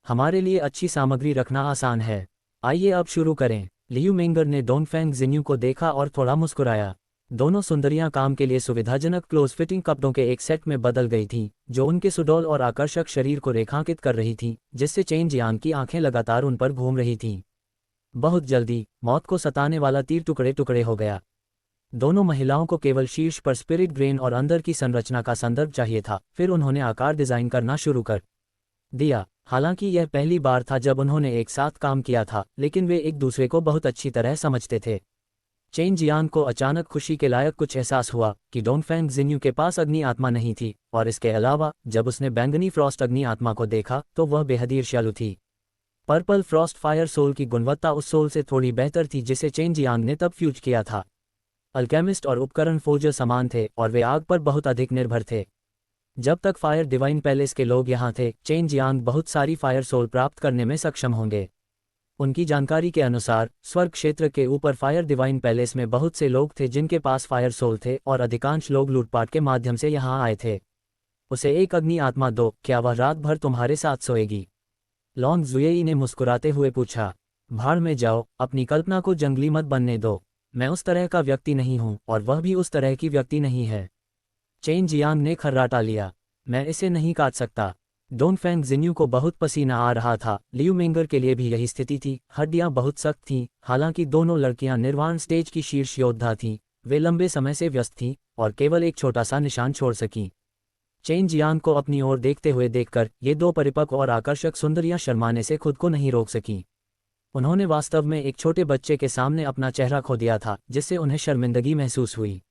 A: हमारे लिए अच्छी सामग्री रखना आसान है। आइए अब शुरू करें। लियू मिंगर ने डोंगफेंग जिन्यू को देखा और थोड़ा मुस्कुराया। दोनों सुंदरियां काम के लिए सुविधाजनक क्लोज फिटिंग कपड़ों के एक सेट में बदल गई थीं, जो उनके सुडौल और आकर्षक शरीर को रेखांकित कर रही थीं, जिससे चेन जियांग की आंखें लगातार उन पर घूम रही थीं। बहुत जल्दी, मौत को सताने वाला तीर टुकड़े टुकड़े हो गया। दोनों महिलाओं को केवल शीर्ष पर स्पिरिट ग्रेन और अंदर की संरचना का संदर्भ चाहिए था। फिर उन्होंने आकार डिजाइन करना शुरू कर दिया। हालांकि यह पहली बार था जब उन्होंने एक साथ काम किया था, लेकिन वे एक दूसरे को बहुत अच्छी तरह समझते थे। चेन जियांग को अचानक खुशी के लायक कुछ एहसास हुआ कि डोंगफेंग जिन्यू के पास अग्नि आत्मा नहीं थी, और इसके अलावा जब उसने बैंगनी फ्रॉस्ट अग्नि आत्मा को देखा तो वह बेहद ईर्ष्यालु थी। पर्पल फ्रॉस्ट फायर सोल की गुणवत्ता उस सोल से थोड़ी बेहतर थी जिसे चेन जियांग ने तब फ्यूज किया था। अल्केमिस्ट और उपकरण फोर्जर समान थे और वे आग पर बहुत अधिक निर्भर थे। जब तक फायर डिवाइन पैलेस के लोग यहाँ थे, चेन जियांग बहुत सारी फायर सोल प्राप्त करने में सक्षम होंगे। उनकी जानकारी के अनुसार स्वर्ग क्षेत्र के ऊपर फायर डिवाइन पैलेस में बहुत से लोग थे जिनके पास फायर सोल थे और अधिकांश लोग लूटपाट के माध्यम से यहाँ आए थे। उसे एक अग्नि आत्मा दो, क्या वह रात भर तुम्हारे साथ सोएगी? लॉन्ग जुएई ने मुस्कुराते हुए पूछा। भाड़ में जाओ, अपनी कल्पना को जंगली मत बनने दो। मैं उस तरह का व्यक्ति नहीं हूँ और वह भी उस तरह की व्यक्ति नहीं है। चेन जियांग ने खर्राटा लिया। मैं इसे नहीं काट सकता। डोंगफेंग जिन्यू को बहुत पसीना आ रहा था। लियू मिंगर के लिए भी यही स्थिति थी। हड्डियां बहुत सख्त थीं। हालांकि दोनों लड़कियां निर्वाण स्टेज की शीर्ष योद्धा थीं। वे लंबे समय से व्यस्त थीं और केवल एक छोटा सा निशान छोड़ सकीं। चेन जियांग को अपनी ओर देखते हुए देखकर ये दो परिपक्व और आकर्षक सुंदरियां शर्माने से खुद को नहीं रोक सकीं। उन्होंने वास्तव में एक छोटे बच्चे के सामने अपना चेहरा खो दिया था, जिससे उन्हें शर्मिंदगी महसूस हुई।